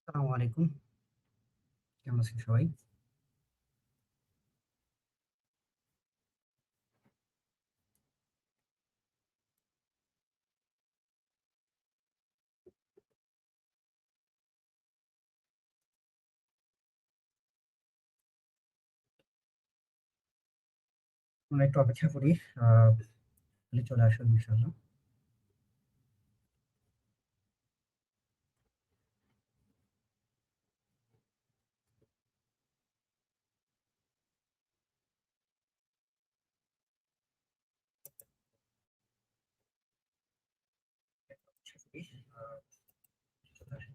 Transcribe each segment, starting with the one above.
আসসালামু আলাইকুম। কেমন আছেন সবাই? আমরা একটু অপেক্ষা করি। আ চলে আসুন ইনশাআল্লাহ। অপেক্ষা করি। আ চলে আসুন।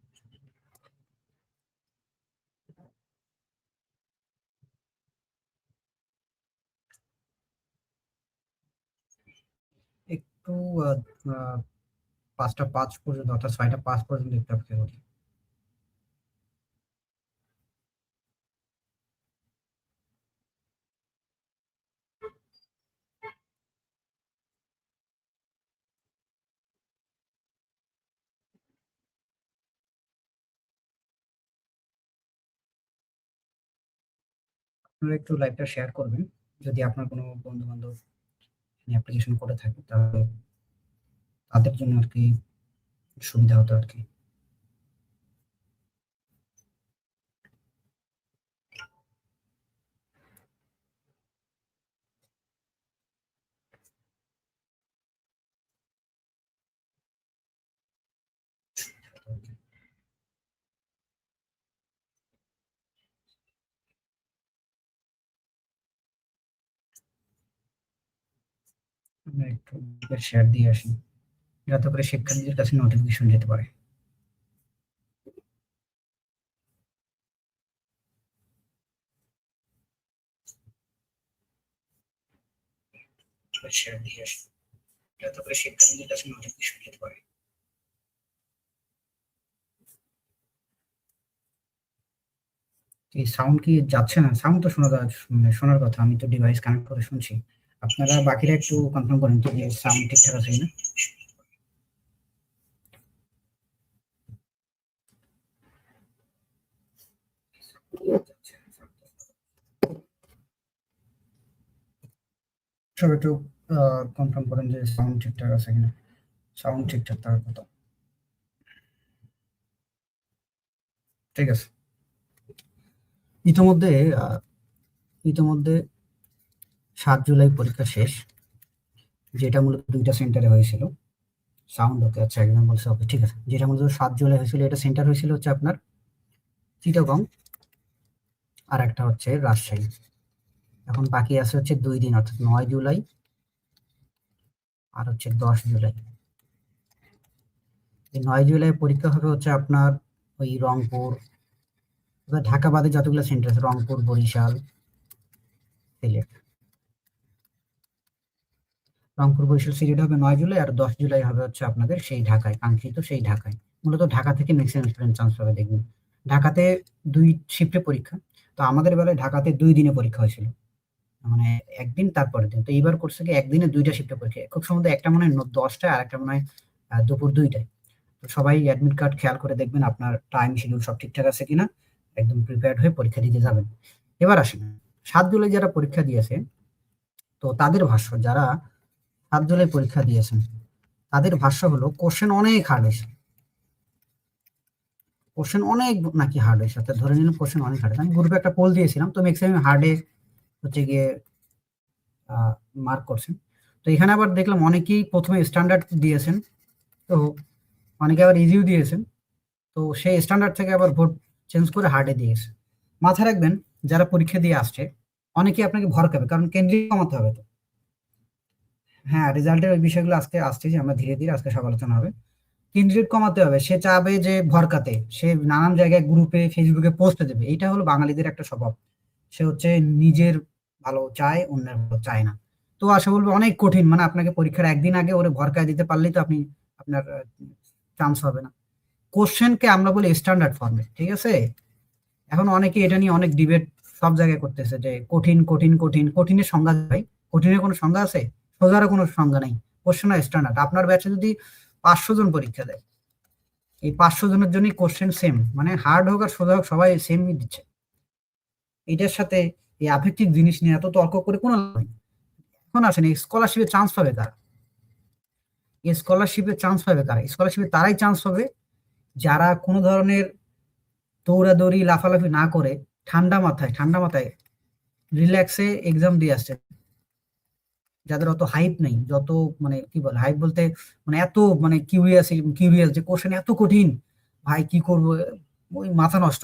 একটু আ আ ৫টা ৫ পর্যন্ত অর্থাৎ ৬টা ৫ পর্যন্ত একটু অপেক্ষা করি। আপনারা একটু লাইভটা শেয়ার করবেন। যদি আপনার কোনো বন্ধু-বান্ধব অ্যাপ্লিকেশন করে থাকে তাহলে তাদের জন্য আরকি সুবিধা হতো আরকি। আমরা একটু শেয়ার দিয়ে আসি। যাতে করে শিক্ষার্থীদের কাছে নোটিফিকেশন যেতে পারে। শেয়ার দিয়ে আসি। যাতে করে শিক্ষার্থীদের কাছে নোটিফিকেশন যেতে পারে। এই সাউন্ড কি যাচ্ছে না? সাউন্ড তো শোনার কথা। আমি তো ডিভাইস কানেক্ট করে শুনছি। আপনারা বাকিরা একটু কনফার্ম করেন তো যে সাউন্ড ঠিকঠাক আছে কিনা? সবাই একটু আ কনফার্ম করেন যে সাউন্ড ঠিকঠাক আছে কিনা? সাউন্ড ঠিকঠাক থাকার কথা। ঠিক আছে। ইতোমধ্যে আ ইতোমধ্যে ৭ জুলাই পরীক্ষা শেষ। যেটা মূলত ২ টা সেন্টারে হয়েছিল। সাউন্ড ওকে, আচ্ছা একজন বলছে ওকে, ঠিক আছে। যেটা মূলত ৭ জুলাই হয়েছিল এটা সেন্টার হয়েছিল হচ্ছে আপনার চিটাগং, আরেকটা হচ্ছে রাজশাহী। এখন বাকি আছে হচ্ছে ২ দিন অর্থাৎ ৯ জুলাই আর হচ্ছে ১০ জুলাই। এই ৯ জুলাই পরীক্ষা হবে হচ্ছে আপনার ওই রংপুর, ঢাকা বাদে যতগুলো সেন্টার আছে রংপুর, বরিশাল, সিলেট। রংপুর, বরিশাল, সিলেট হবে ৯ জুলাই আর ১০ জুলাই হবে হচ্ছে আপনাদের সেই ঢাকায়, কাঙ্ক্ষিত সেই ঢাকায়। মূলত ঢাকা থেকে ম্যাক্সিমাম স্টুডেন্ট চান্স পাবে দেখবেন। ঢাকাতে ২ শিফটে পরীক্ষা। তো আমাদের বেলায় ঢাকাতে ২ দিনে পরীক্ষা হয়েছিল। মানে একদিন তারপরের দিন। তো এইবার করছে কি একদিনে ২ টা শিফটে পরীক্ষা। খুব সম্ভবত একটা মনে হয় ১০ টায় আর একটা মনে হয় দুপুর ২ টায়। তো সবাই অ্যাডমিট কার্ড খেয়াল করে দেখবেন আপনার টাইম শিডিউল সব ঠিকঠাক আছে কিনা। একদম প্রিপেয়ার্ড হয়ে পরীক্ষা দিতে যাবেন। এবার আসেন ৭ জুলাই যারা পরীক্ষা দিয়েছে, তো তাদের ভাষ্য যারা ৭ জুলাই পরীক্ষা দিয়েছেন, তাদের ভাষ্য হলো কোশ্চেন অনেক হার্ড হয়েছে। কোশ্চেন অনেক নাকি হার্ড হয়েছে। অর্থাৎ ধরে নিলাম কোশ্চেন অনেক হার্ড। আমি গ্রুপে একটা পোল দিয়েছিলাম। তো ম্যাক্সিমাম হার্ডে হচ্ছে গিয়ে আ মার্ক করছেন। তো এখানে আবার দেখলাম অনেকেই ১ম এ স্ট্যান্ডার্ড দিয়েছেন। তো অনেকে আবার ইজিও দিয়েছেন। তো সেই স্ট্যান্ডার্ড থেকে আবার ভোট চেঞ্জ করে হার্ডে দিয়েছে। মাথায় রাখবেন যারা পরীক্ষা দিয়ে আসছে, অনেকেই আপনাকে ভড়কাবে। কারণ কেন্দ্রীয় কমাতে হবে তো। হ্যাঁ, রেজাল্টের ওই বিষয়গুলো আজকে আসছে যে আমরা ধীরে, ধীরে আজকে সব আলোচনা হবে। কেন্দ্রীয় কমাতে হবে। সে চাবে যে ভড়কাতে। সে নানান জায়গায় গ্রুপে, ফেসবুকে পোস্ট দেবে। এইটা হলো বাঙালিদের একটা স্বভাব। সে হচ্ছে নিজের ভালো চায়, অন্যের ভালো চায় না। তো আশা বলব অনেক কঠিন। মানে আপনাকে পরীক্ষার ১ দিন আগে ওরে ভড়কায় দিতে পারলেই তো আপনি আপনার চান্স হবে না। কোয়েশ্চেনকে আমরা বলি স্ট্যান্ডার্ড ফরমেট। ঠিক আছে? এখন অনেকে এটা নিয়ে অনেক ডিবেট সব জায়গায় করতেছে যে কঠিন, কঠিন, কঠিন। কঠিনের সংজ্ঞা কি ভাই? কঠিনের কোনো সংজ্ঞা আছে? সোজারও কোনো সংজ্ঞা নাই। কোয়েশ্চেন আর স্ট্যান্ডার্ড। আপনার ব্যাচে যদি ৫০০ জন পরীক্ষা দেয়, এই 500 জনের জন্যই কোশ্চেন সেম, মানে হার্ড হোক আর সোজা হোক সবাই সেমই দিচ্ছে। এটার সাথে এই আপেক্ষিক জিনিস নিয়ে এত তর্ক করে কোনো লাভ নেই। এখন আসেন এই স্কলারশিপে চান্স পাবে কারা? এই স্কলারশিপে চান্স পাবে কারা? স্কলারশিপে তারাই চান্স পাবে যারা কোনো ধরনের দৌড়াদৌড়ি লাফালাফি না করে ঠান্ডা মাথায় রিল্যাক্সে এক্সাম দিয়ে আসছে, যাদের অত হাইপ নেই, যত মানে কি বলে হাইপ বলতে মানে এত মানে কিউরিয়াস যে কোশ্চেন এত কঠিন, ভাই কি করবো, ওই মাথা নষ্ট।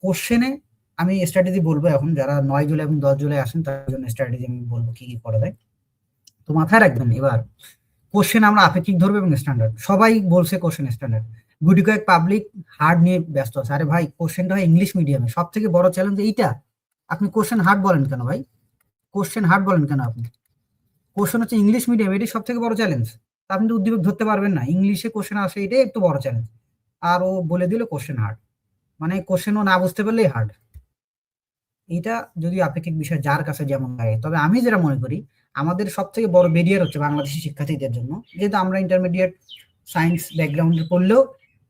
কোশ্চেনে আমি স্ট্র্যাটেজি বলবো, এখন যারা 9 জুলাই এবং 10 জুলাই আসেন তার জন্য স্ট্র্যাটেজি আমি বলবো কি কি করা যায়। তো মাথায় রাখবেন, এবার কোশ্চেন আমরা আপেক্ষিক ধরবো এবং স্ট্যান্ডার্ড। সবাই বলছে কোশ্চেন স্ট্যান্ডার্ড, গুটি কয়েক পাবলিক হার্ড নিয়ে ব্যস্ত আছে। আরে ভাই কোশ্চেনটা হয় ইংলিশ মিডিয়ামে, সব থেকে বড় চ্যালেঞ্জ এইটা। আপনি কোশ্চেন হার্ড বলেন কেন ভাই? কোশ্চেন হার্ড বলেন কেন আপনি? কোশ্চেন হচ্ছে ইংলিশ মিডিয়াম, এটাই সব থেকে বড় চ্যালেঞ্জ। আপনি তো উদ্দীপক ধরতে পারবেন না, ইংলিশে কোশ্চেন আসে, এটাই একটু বড় চ্যালেঞ্জ। আর ও বলে দিল কোশ্চেন হার্ড, মানে কোশ্চেন ও না বুঝতে পারলেই হার্ড। এটা যদি আপেক্ষিক বিষয় যার কাছে যেমন লাগে, তবে আমি যেটা মনে করি আমাদের সব থেকে বড় বেরিয়ার হচ্ছে বাংলাদেশি শিক্ষার্থীদের জন্য, যেহেতু আমরা ইন্টারমিডিয়েট সায়েন্স ব্যাকগ্রাউন্ডে পড়লেও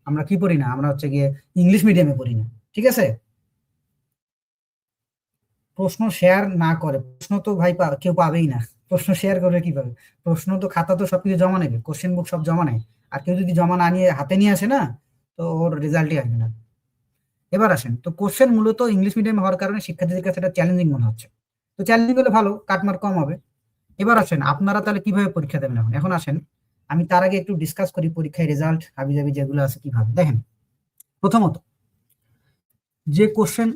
আমরা কি পড়ি না, আমরা হচ্ছে গিয়ে ইংলিশ মিডিয়ামে পড়ি না, ঠিক আছে? প্রশ্ন শেয়ার না করে, প্রশ্ন তো ভাই কেউ পাবেই না, প্রশ্ন শেয়ার করে কি পাবে? প্রশ্ন তো খাতা তো সবকিছু জমা নেবে, কোশ্চেন বুক সব জমা নেয়, আর কেউ যদি জমা না নিয়ে হাতে নিয়ে আসে না, তো ওর রেজাল্টই আসবে না। এবার আসেন, তো কোশ্চেন মূলত ইংলিশ মিডিয়াম হওয়ার কারণে শিক্ষার্থীদের কাছে এটা চ্যালেঞ্জিং মনে হচ্ছে। তো চ্যালেঞ্জিং হলে ভালো, কাটমার্ক কম হবে। এবার আসেন আপনারা তাহলে কিভাবে পরীক্ষা দেবেন এখন আসেন আমি তার আগে একটু ডিসকাস করি পরীক্ষায় রেজাল্ট হাবিজাবি যেগুলো আছে কিভাবে দেখেন। প্রথমত, যে কোশ্চেন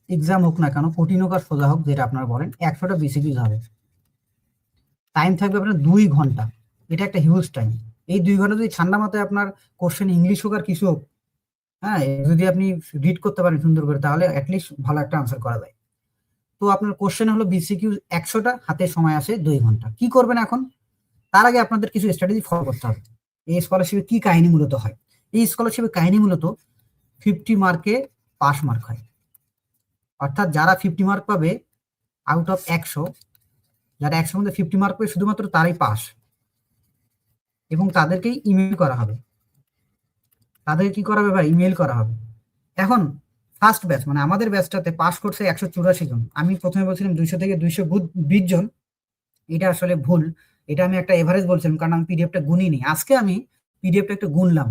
এক্সাম হোক না কেন, কঠিন হোক আর সোজা হোক, যেটা আপনারা বলেন 100টা বিসিকিউ হবে, টাইম থাকবে আপনার 2 ঘন্টা। এটা একটা হিউজ টাইম। এই 2 ঘন্টা যদি ঠান্ডা মাথায় আপনার কোশ্চেন ইংলিশ হোক আর কিছু হোক, হ্যাঁ, যদি আপনি রিড করতে পারেন সুন্দর করে, তাহলে অ্যাটলিস্ট ভালো একটা আনসার করা যায়। তো আপনার কোশ্চেন হলো বিসিকিউ 100টা, হাতে সময় আছে 2 ঘন্টা। কি করবেন এখন? তার আগে আপনাদের কিছু স্ট্র্যাটেজি ফলো করতে হবে। এই স্কলারশিপে কি কাহিনী মূলত হয়? এই স্কলারশিপের কাহিনী মূলত 50 মার্কে পাস মার্ক হয়, অর্থাৎ যারা 50 মার্ক পাবে আউট অফ 100, যারা 100 মধ্যে 50 মার্ক পাবে শুধুমাত্র তারাই পাস, এবং তাদেরকেই ইমেল করা হবে। তাদের কি করা হবে ভাই? ইমেল করা হবে। এখন ফার্স্ট ব্যাচ মানে আমাদের ব্যাচটাতে পাস করছে 184 জন। আমি প্রথমে বলছিলাম 200 থেকে 220 জন, এটা আসলে ভুল। এটা আমি একটা এভারেজ বলছিলাম, কারণ আমি পিডিএফটা গুনিনি। আজকে আমি পিডিএফটা একটু গুনলাম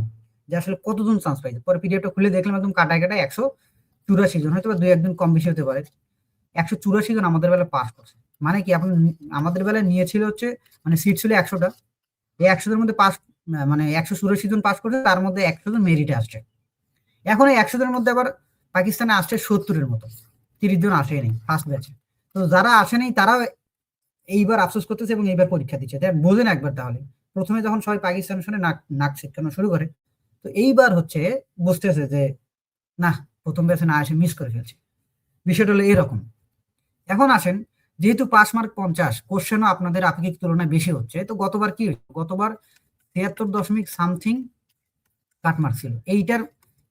যে আসলে কতজন চান্স পাইছে। পরে পিডিএফটা খুলে দেখলাম একদম কাটায় 184 জন, হয়তো বা 2-1 কম বেশি হতে পারে। 184 জন আমাদের বেলা পাস করছে। মানে কি, আপনি আমাদের বেলায় নিয়েছিল হচ্ছে মানে সিট ছিল 100টা, এই 100 জনের মধ্যে পাস মানে 184 জন পাস করছে, তার মধ্যে 100 জন মেরিটে আসছে। এখন এই 100 জনের মধ্যে আবার পাকিস্তানে আসছে 70-এর মতো, 30 জন আসেনি ফার্স্ট ব্যাচে। তো যারা আসেনি তারা এইবার আফসোস করতেছে এবং এইবার পরীক্ষা দিচ্ছে। দেখ বোঝেন একবার তাহলে, প্রথমে যখন সবাই পাকিস্তান শুনে নাক ছিটকানো শুরু করে, তো এইবার হচ্ছে বুঝতেছে যে না, প্রথম ব্যাচে না এসে মিস করে ফেলছে। বিষয়টা হলো এরকম। এখন আসেন, যেহেতু পাস মার্ক 50, কোশ্চেনও আপনাদের আপেক্ষিক তুলনায় বেশি হচ্ছে, তো গতবার কি হয়েছে? গতবার 73.something কাটমার্ক ছিল।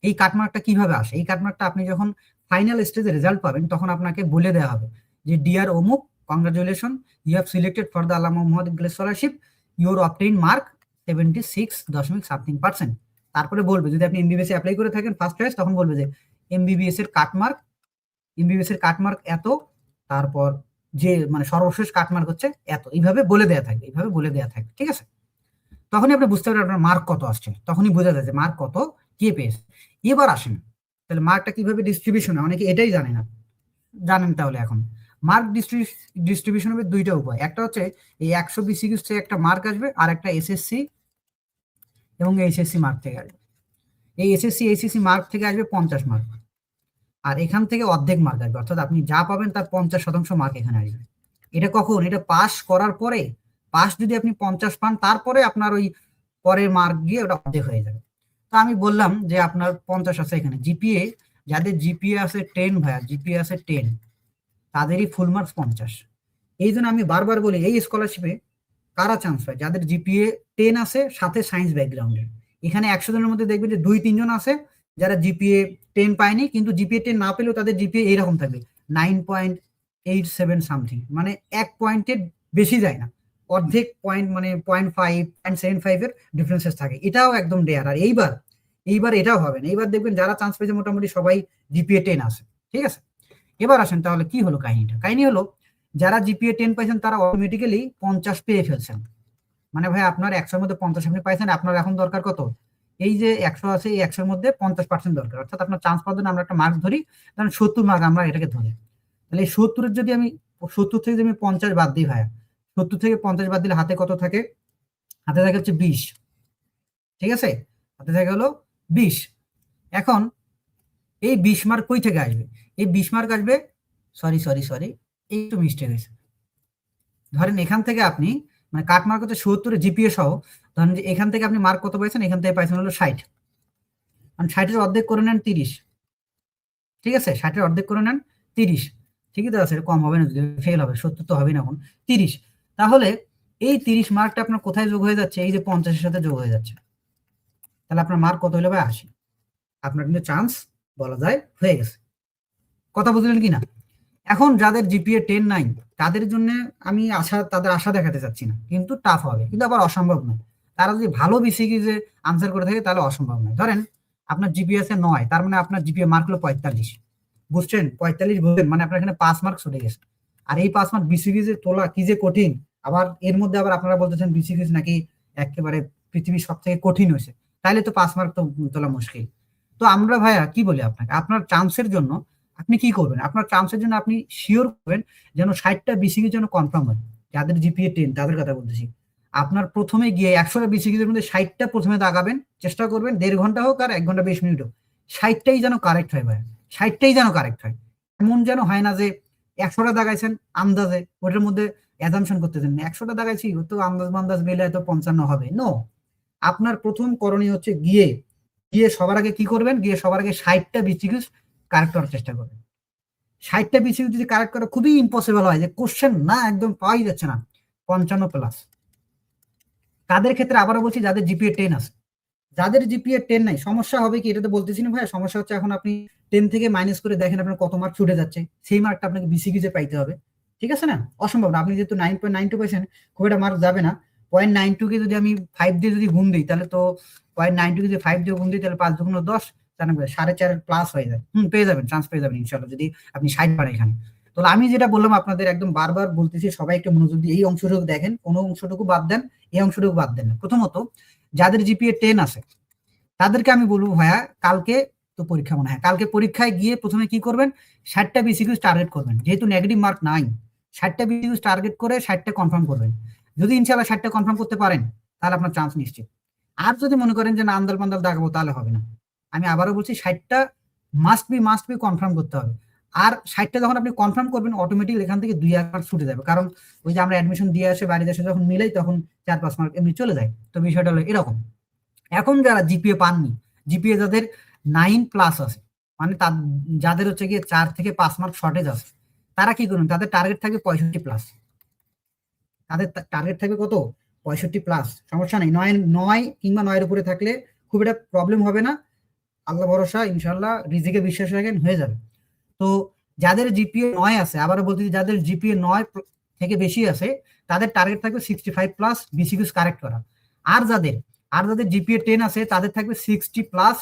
এই কাটমার্কটা কিভাবে আসে? এই কাটমার্কটা আপনি যখন ফাইনাল স্টেজে রেজাল্ট পাবেন তখন আপনাকে বলে দেওয়া হবে যে ডিয়ার অমুক, congratulation, you have selected for the Allama Muhammad Iqbal scholarship, your obtain mark 76.something%। তারপরে বলবে, যদি আপনি এমবিবিএস এ অ্যাপ্লাই করে থাকেন ফার্স্ট চয়েস, তখন বলবে যে এমবিবিএস এর কাটমার্ক এত, তারপর যে মানে সর্বশেষ কাটমার্ক হচ্ছে এত, এইভাবে বলে দেওয়া থাকবে, ঠিক আছে? তখনই আপনি বুঝতে পারবেন আপনার মার্ক কত আসছে, তখনই বোঝা যায় যে মার্ক কত কে পেয়েছে। এবার আসেন তাহলে মার্কটা কিভাবে ডিস্ট্রিবিউশন হয়, অনেকে এটাই জানে না, জানেন তাহলে এখন। মার্ক ডিস্ট্রিবিউশন হবে 2টা উপায়। একটা হচ্ছে এই 100 বিসিকিউস থেকে একটা মার্ক আসবে, আর একটা এসএসসি এবং এইচএসসি মার্ক থেকে আসবে। এই এসএসসি এইচএসসি মার্ক থেকে আসবে 50 মার্ক, আর এখান থেকে অর্ধেক মার্ক আসবে, অর্থাৎ আপনি যা পাবেন তার 50% মার্ক এখানে আসবে। এটা কখন? এটা পাস করার পরে। পাস যদি আপনি 50 পান, তারপরে আপনার ওই পরের মার্ক গিয়ে ওটা অর্ধেক হয়ে যাবে। তো আমি বললাম যে আপনার 50 আছে এখানে। জিপিএ, যাদের জিপিএ আছে 10 ভাইয়া, জিপিএ আছে 10, তাদেরই ফুল মার্কস 50। এই জন্য আমি বারবার বলি এই স্কলারশিপে কারা চান্স পায়? যাদের জিপিএ 10 আছে, সাথে সায়েন্স ব্যাকগ্রাউন্ডের। এখানে 100 জনের মধ্যে দেখবেন যে 2-3 জন আছে যারা জিপিএ 10 পায়নি, কিন্তু জিপিএ 10 না পেলেও তাদের জিপিএ এইরকম থাকবে 9.87 সামথিং, মানে 1 পয়েন্টের বেশি যায় না, অর্ধেক পয়েন্ট মানে 0.5 0.75 এর ডিফারেন্সেস থাকে, এটাও একদম রেয়ার। আর এইবার এটাও হবে না, এইবার দেখবেন যারা চান্স পেয়েছে মোটামুটি সবাই জিপিএ 10 আছে, ঠিক আছে। এবার আসেন তাহলে কি হলো কাহিনীটা, কাহিনী হলো যারা জিপিএ 10 পাইছেন তারা অটোমেটিক্যালি 50 পেয়ে ফেলছেন। মানে ভাই আপনার 100-র মধ্যে 50 আপনি পাইছেন, আপনার এখন দরকার কত, এই যে 100 আছে এই 100-র মধ্যে 50% দরকার, অর্থাৎ আপনার চান্স পাওয়ার জন্য আমরা একটা মার্ক ধরি, কারণ 70 মার্ক আমরা এটাকে ধরি। তাহলে এই 70-এর যদি আমি 70 থেকে যদি আমি 50 বাদ দিই ভাইয়া, 70 থেকে 50 বাদ দিলে হাতে কত থাকে, হাতে থাকে হচ্ছে 20, ঠিক আছে, হাতে থাকে হলো 20। এখন এই 20 মার্ক কই থেকে আসবে, এই 20 মার্ক আসবে, সরি একটু মিস্টেক হয়েছে, ধরেন এখান থেকে আপনি মানে কাট মার্ক হচ্ছে 70 জিপিএ সহ, ধরেন যে এখান থেকে আপনি মার্ক কত পাইছেন, এখান থেকে পাইছেন হলো 60, মানে 60-এর অর্ধেক করে নেন 30, ঠিক আছে, 60-এর অর্ধেক করে নেন 30, ঠিকই তো আছে, কম হবে না, যদি ফেল হবে 70 তো হবে না, এখন 30। তাহলে এই 30 মার্কটা আপনার কোথায় যোগ হয়ে যাচ্ছে, এই যে 50-এর সাথে যোগ হয়ে যাচ্ছে, তাহলে আপনার মার্ক কত হলো ভাই, 80। আপনার কিন্তু চান্স বলা যায় হয়ে গেছে, কথা বুঝলেন কিনা। এখন যাদের জিপিএ 10 নাই তাদের জন্য আমি তাদের আশা দেখাতে চাচ্ছি না, কিন্তু টাফ হবে, কিন্তু আবার অসম্ভব নয়। তারা যদি ভালো বিসিকিউজে আনসার করে থাকে তাহলে অসম্ভব নয়। ধরেন আপনার জিপিএ আছে 9, তার মানে আপনার জিপিএ মার্ক হলো 45, বুঝছেন, 45 বুঝলেন, মানে আপনার এখানে 5 মার্ক ছুটে গেছে। আর এই 5 মার্ক বিসিকিউজে তোলা কি যে কঠিন, আবার এর মধ্যে আবার আপনারা বলতেছেন বিসিকিউজ নাকি একেবারে পৃথিবীর সব থেকে কঠিন হয়েছে, তাইলে তো 5 মার্ক তো তোলা মুশকিল। তো আমরা ভাইয়া কি বলি আপনাকে, আপনার চান্সের জন্য আপনি কি করবেন, আপনার চান্সের জন্য আপনি শিওর করবেন যেন 60টা বিসিকিউ যেন কনফার্ম হয়। যাদের জিপিএ 10 তাদের কথা বলতেছি, আপনার প্রথমে গিয়ে 100টা বিসিকিউর মধ্যে 60টা প্রথমে দাগাবেন, চেষ্টা করবেন 1.5 ঘন্টা হোক আর 1 ঘন্টা 20 মিনিট হোক, 60টাই যেন কারেক্ট হয় ভাই, 60টাই যেন কারেক্ট হয়। এমন যেন হয় না যে 100টা দাগাইছেন আন্দাজে, ওটার মধ্যে অ্যাজাম্পশন করতেছেন 100টা দাগাইছি তো আন্দাজ মান্দাজ মিলে তো 55 হবে, নো। আপনার প্রথম করণীয় হচ্ছে গিয়ে গিয়ে সবার আগে কি করবেন, গিয়ে সবার আগে 60টা বিসিকিউ কারেক্ট করার চেষ্টা করবেন। 60টা বিসিকিউ যদি কারেক্ট করা খুবই ইম্পসিবল হয়, যে কোশ্চেন না একদম পাওয়াই যাচ্ছে না, 55+। তাদের ক্ষেত্রে আবারও বলছি যাদের জিপিএ 10 আছে, যাদের জিপিএ 10 নাই সমস্যা হবে কি, এটা তো বলতেছি না ভাই, সমস্যা হচ্ছে এখন আপনি 10 থেকে মাইনাস করে দেখেন আপনার কত মার্ক ছুটে যাচ্ছে, সেই মার্কটা আপনাকে বিসিকিউতে পাইতে হবে, ঠিক আছে না, অসম্ভব না। আপনি যেহেতু 9.92 পাইছেন, খুব একটা মার্ক যাবে না। 0.92 কে যদি আমি 5 দিয়ে যদি গুণ দিই, তাহলে তো 0.92 কে যদি 5 দিয়ে গুণ দিই, তাহলে 5 দুগুণ 10, 4.5 প্লাস হয়ে যায়, পেয়ে যাবেন, চান্স পেয়ে যাবেন ইনশাল্লাহ, যদি আপনি 60 পারেন এখানে। তাহলে আমি যেটা বললাম আপনাদের একদম বারবার বলতেছি, সবাই একটু মনোযোগ দিয়ে এই অংশটুকু দেখেন, কোনো অংশটুকু বাদ দেন, এই অংশটুকু বাদ দেন না। প্রথমত যাদের জিপিএ 10 আছে তাদেরকে আমি বলবো ভাইয়া, কালকে তো পরীক্ষা মনে হয়, কালকে পরীক্ষায় গিয়ে প্রথমে কি করবেন, 60টা বিসিকিউ টার্গেট করবেন, যেহেতু নেগেটিভ মার্ক নাই, 60টা বিসিকিউ টার্গেট করে 60টা কনফার্ম করবেন। যদি ইনশাআল্লাহ 60টা কনফার্ম করতে পারেন তাহলে আপনার চান্স নিশ্চিত। আর যদি মনে করেন যে না আন্দাল পান্দাল দাগাবো, তাহলে হবে না। আমি আবারও বলছি 60টা মাস্ট বি কনফার্ম করতে হবে। আর 60টা যখন আপনি কনফার্ম করবেন, অটোমেটিক এখান থেকে 2-1 মার্ক ছুটে যাবে, কারণ ওই যে আমরা অ্যাডমিশন দিয়ে আসে বাড়িতে এসে যখন মিলাই তখন 4-5 মার্ক এমনি চলে যায়। তো বিষয়টা হলো এরকম। এখন যারা জিপিএ পাননি, জিপিএ যাদের 9+ আছে, মানে যাদের হচ্ছে গিয়ে 4 থেকে 5 মার্ক শর্টেজ আছে, তারা কি করবেন, তাদের টার্গেট থাকবে 65+। তাদের টার্গেট থাকবে কত, 65+। সমস্যা নেই, 9 কিংবা 9-এর উপরে থাকলে খুব একটা প্রবলেম হবে না, আল্লাহ ভরসা, ইনশাল্লাহ রিজিকে বিশ্বাস রাখেন, হয়ে যাবে। তো যাদের জিপিএ 9 আছে, আবারও বলতেছি যাদের জিপিএ 9 থেকে বেশি আছে, তাদের টার্গেট থাকবে 65+ বিসিকিউস কারেক্ট করা। আর যাদের জিপিএ 10 আছে তাদের থাকবে 60+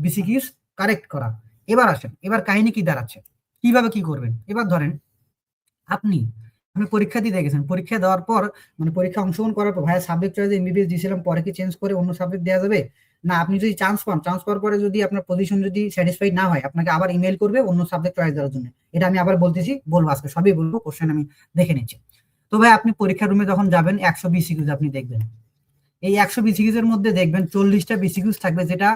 বিসিকিউস কারেক্ট করা। এবার আসেন, এবার কাহিনী কি দাঁড়াচ্ছে, কিভাবে কি করবেন। এবার ধরেন আপনি পরীক্ষা দিতে গেছেন, পরীক্ষা দেওয়ার পর মানে পরীক্ষা অংশগ্রহণ করার পর ভাইয়া সাবজেক্ট চয়েস এমবিবিএস দিয়েছিলাম, পরে কি চেঞ্জ করে অন্য সাবজেক্ট দেওয়া যাবে না, আপনি যদি চান্স পাওয়ার পরে যদি আপনার পজিশন যদি স্যাটিসফাইড না হয়, আপনাকে আবার ইমেল করবে অন্য সাবজেক্ট চয়েস দেওয়ার জন্য। এটা আমি আবার বলবো আজকে সবই বলবো, কোশ্চেন আমি দেখে নিচ্ছি। তো ভাই আপনি পরীক্ষার রুমে যখন যাবেন 100 বিসিকিউজ আপনি দেখবেন, এই 100 বিসিকিউজের মধ্যে দেখবেন 40টা বিসিকিউজ থাকবে যেটা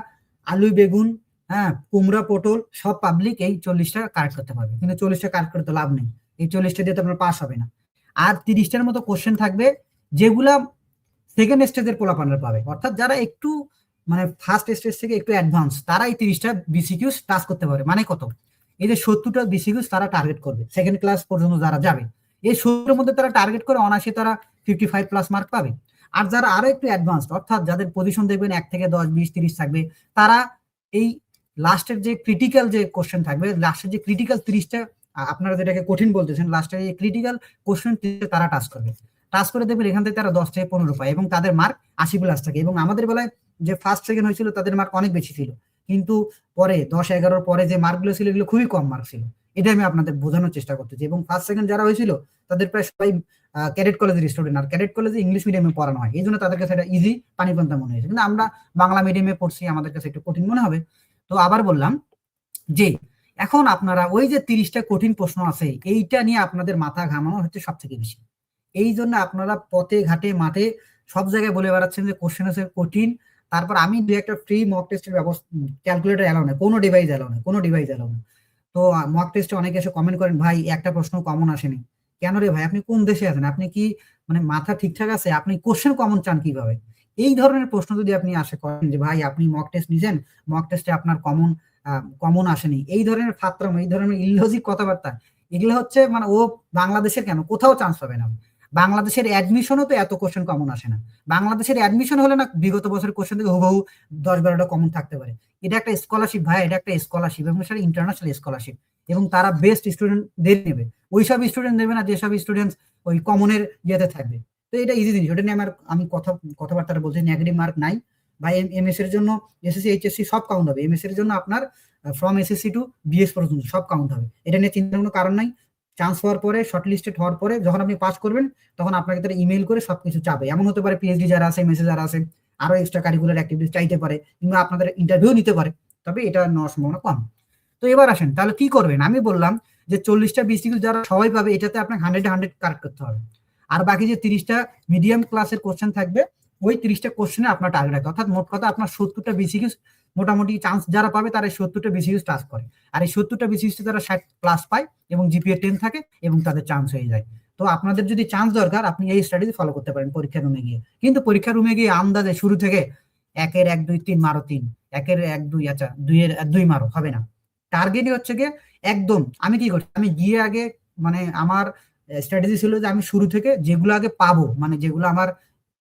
আলু বেগুন, হ্যাঁ কুমড়া পটল সব পাবলিক এই 40টা কারেক্ট করতে পারবে, কিন্তু 40টা কারেক্ট করতে লাভ নেই, এই 40টা দিয়ে তো আপনার পাস হবে না। আর 30টার মতো কোশ্চেন থাকবে যেগুলা সেকেন্ড স্টেজের পোলাপানরা পাবে, অর্থাৎ যারা একটু মানে ফার্স্ট স্টেজ থেকে একটু অ্যাডভান্স, তারা এই 30টা বিসিকিউজ টাচ করতে পারে। মানে কত, এই যে 70টা বিসিকিউজ তারা টার্গেট করবে, সেকেন্ড ক্লাস পর্যন্ত যারা যাবে, এই 70-এর মধ্যে তারা টার্গেট করে অনায়াসে তারা 55+ মার্ক পাবে। আর যারা আরো একটু অ্যাডভান্স, অর্থাৎ যাদের পজিশন দেখবেন 1 থেকে 10, 20, 30 থাকবে, তারা এই লাস্টের যে ক্রিটিক্যাল যে কোশ্চেন থাকবে, লাস্টের যে ক্রিটিক্যাল 30টা, আপনারা যেটাকে কঠিন বলতেছেন, লাস্টের এই ক্রিটিক্যাল কোশ্চেন তারা টাচ করবে। টাচ করে দেখবেন এখান থেকে তারা 10 থেকে 15 পায় এবং তাদের মার্ক 80+ থাকে। এবং আমাদের বেলায় যে ফার্স্ট সেকেন্ড হয়েছিল তাদের মার্ক অনেক বেশি ছিল, কিন্তু পরে 10-11 পরে যে মার্কগুলো ছিল এগুলো খুবই কম মার্ক ছিল। এটা আমি আপনাদের বোঝানোর চেষ্টা করতেছি। এবং ফার্স্ট সেকেন্ড যারা হয়েছিল তাদের প্রায় সবাই ক্যাডেট কলেজের স্টুডেন্ট, আর ক্যাডেট কলেজে ইংলিশ মিডিয়ামে পড়ানো হয়, এই জন্য তাদের কাছে এটা ইজি পানিপন্থা মনে হয়েছে। কিন্তু আমরা বাংলা মিডিয়ামে পড়ছি, আমাদের কাছে একটু কঠিন মনে হবে। তো আবার বললাম যে এখন আপনারা ওই যে 30টা কঠিন প্রশ্ন আছে এইটা নিয়ে আপনাদের মাথা ঘামানো হচ্ছে সব থেকে বেশি। এই জন্য আপনারা পথে ঘাটে মাঠে সব জায়গায় বলে বেড়াচ্ছেন যে কোশ্চেন আছে কঠিন। তারপর আমি দু একটা ফ্রি মক টেস্টের ব্যবস্থা, ক্যালকুলেটর এলাও না, কোনো ডিভাইস এলাও না, কোনো ডিভাইস এলাও না। তো মক টেস্টে অনেকে এসে কমেন্ট করেন, ভাই একটা প্রশ্ন কমন আসেনি কেন রে ভাই, আপনি কোন দেশে আছেন, আপনি কি মানে মাথা ঠিকঠাক আছে, আপনি কোশ্চেন কমন চান কিভাবে? এই ধরনের প্রশ্ন যদি আপনি আশা করেন যে ভাই আপনি মক টেস্ট নিছেন, মক টেস্টে আপনার কমন আসেনি, এই ধরনের ফাত্রাম, এই ধরনের ইললজিক কথাবার্তা, এগুলো হচ্ছে মানে ও বাংলাদেশের কেন কোথাও চান্স পাবে না। বাংলাদেশের অ্যাডমিশনও তো এত কোশ্চেন কমন আসে না। বাংলাদেশের অ্যাডমিশন হলে না বিগত বছরের কোশ্চেন থেকে হুবহু 10-12টা কমন থাকতে পারে। এটা একটা স্কলারশিপ ভাই, এটা একটা স্কলারশিপ এবং সেটা ইন্টারন্যাশনাল স্কলারশিপ, এবং তারা বেস্ট স্টুডেন্টদের নেবে, ওইসব স্টুডেন্ট নেবে না যেসব স্টুডেন্ট ওই কমনের ইয়েতে থাকবে। তো এটা ইজি জিনিস, ওটা নিয়ে আমি কথাবার্তা বলছি, নেগেটিভ মার্ক নাই ভাই। এমএস এর জন্য এসএসসি এইচএসসি সব কাউন্ট হবে, এমএস এর জন্য আপনার ফ্রম এসএসসি টু বিএস পর্যন্ত সব কাউন্ট হবে, এটা নিয়ে চিন্তার কোনো কারণ নাই। চান্স হওয়ার পরে, শর্ট লিস্টেড হওয়ার পরে যখন আপনি পাস করবেন তখন আপনাকে তারা ইমেল করে সবকিছু চাবে। এমন হতে পারে পিএইচডি যারা আছে, এমএসসি যারা আছে, আরো এক্সট্রা কারিকুলার অ্যাক্টিভিটিস চাইতে পারে, কিংবা আপনাদের ইন্টারভিউ নিতে পারে, তবে এটা নেওয়ার সম্ভাবনা কম। তো এবার আসেন তাহলে কি করবেন। আমি বললাম যে 40টা বিসিকিউ যারা সবাই পাবে এটাতে আপনাকে 100 কারেক্ট করতে হবে, আর বাকি যে 30টা মিডিয়াম ক্লাসের কোশ্চেন থাকবে ওই 30টা কোশ্চেনে আপনার টার্গেট রাখবে। অর্থাৎ মোট কথা আপনার 70টা বিসিকিউ মোটামুটি চান্স যারা পাবে তারা 70টা বিসিকিউ টাচ করে, আর এই 70টা বিসিকিউ তারা 60+ পায় এবং জিপিএ 10 থাকে এবং তাদের চান্স হয়ে যায়। তো আপনাদের যদি চান্স দরকার আপনি এই স্ট্র্যাটেজি ফলো করতে পারেন পরীক্ষা রুমে গিয়ে। কিন্তু পরীক্ষা রুমে গিয়ে আন্দাজে শুরু থেকে 1-এর 1 2 3 মারো 3, 1-এর 1 2, আচ্ছা 2-এর 2 মারো, হবে না। টার্গেটই হচ্ছে গিয়ে একদম, আমি কি করছি, আমি গিয়ে আগে মানে আমার স্ট্র্যাটেজি ছিল যে আমি শুরু থেকে যেগুলো আগে পাবো, মানে যেগুলো আমার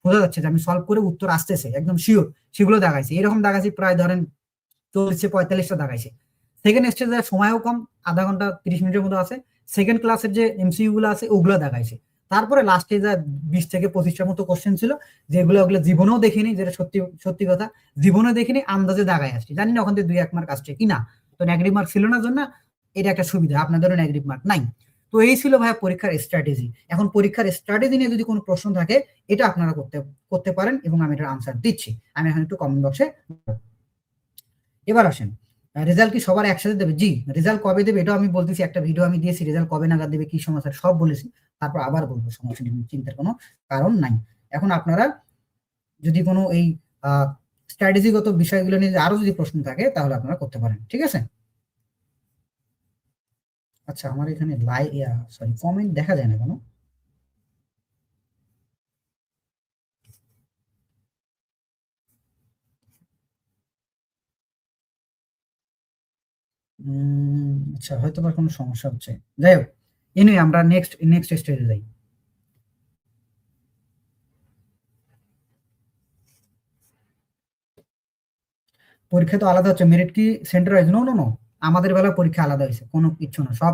বোঝা যাচ্ছে যে আমি সলভ করে উত্তর আসতেছে একদম শিওর, সেগুলো দেখাইছি। এরকম দেখাইছি প্রায় ধরেন 40-45টা দেখাইছে। সেকেন্ড স্টেজে সময়ও কম, আধা ঘন্টা 30 মিনিটের মতো আছে। সেকেন্ড ক্লাসের যে এমসিইউ গুলো আছে ওগুলো দেখাইছে। তারপরে লাস্টে যা 20 থেকে 25টার মতো কোশ্চেন ছিল যেগুলো ওগুলো জীবনেও দেখিনি, যেটা সত্যি সত্যি কথা জীবনে দেখিনি, আন্দাজে দাগায় আসছি, জানি না ওখান থেকে 2-1 মার্ক আসছে কিনা। তো নেগেটিভ মার্ক ছিল না জন্য এটা একটা সুবিধা, আপনাদেরও নেগেটিভ মার্ক নাই। তো এই ছিল ভাইয়া পরীক্ষার স্ট্র্যাটেজি। এখন পরীক্ষার স্ট্র্যাটেজি নিয়ে যদি কোনো প্রশ্ন থাকে এটা আপনারা করতে পারেন এবং আমি এটার আনসার দিচ্ছি। আমি এখন একটু কমেন্ট বক্সে। এবার আসেন, রেজাল্ট কি সবার একসাথে দেবে? জি, রেজাল্ট কবে দেবে এটাও আমি বলতেছি, একটা ভিডিও আমি দিয়েছি রেজাল্ট কবে নাগাদ দেবে, কি সমস্যা সব বলেছি, তারপর আবার বলবো, সমস্যা নেই, চিন্তার কোনো কারণ নাই। এখন আপনারা যদি কোনো এই স্ট্র্যাটেজিগত বিষয়গুলো নিয়ে আরো যদি প্রশ্ন থাকে তাহলে আপনারা করতে পারেন, ঠিক আছে? আচ্ছা, আমার এখানে কমেন্ট দেখা যায় না কেন? আচ্ছা, হয়তো বা কোনো সমস্যা হচ্ছে, যাই হোক, এনিওয়ে আমরা নেক্সট স্টেজে যাই। পরীক্ষা তো আলাদা হচ্ছে, মেরিট কি center wise? No no no, আমাদের বেলা পরীক্ষা আলাদা হয়েছে, কোনো কিছু না। সব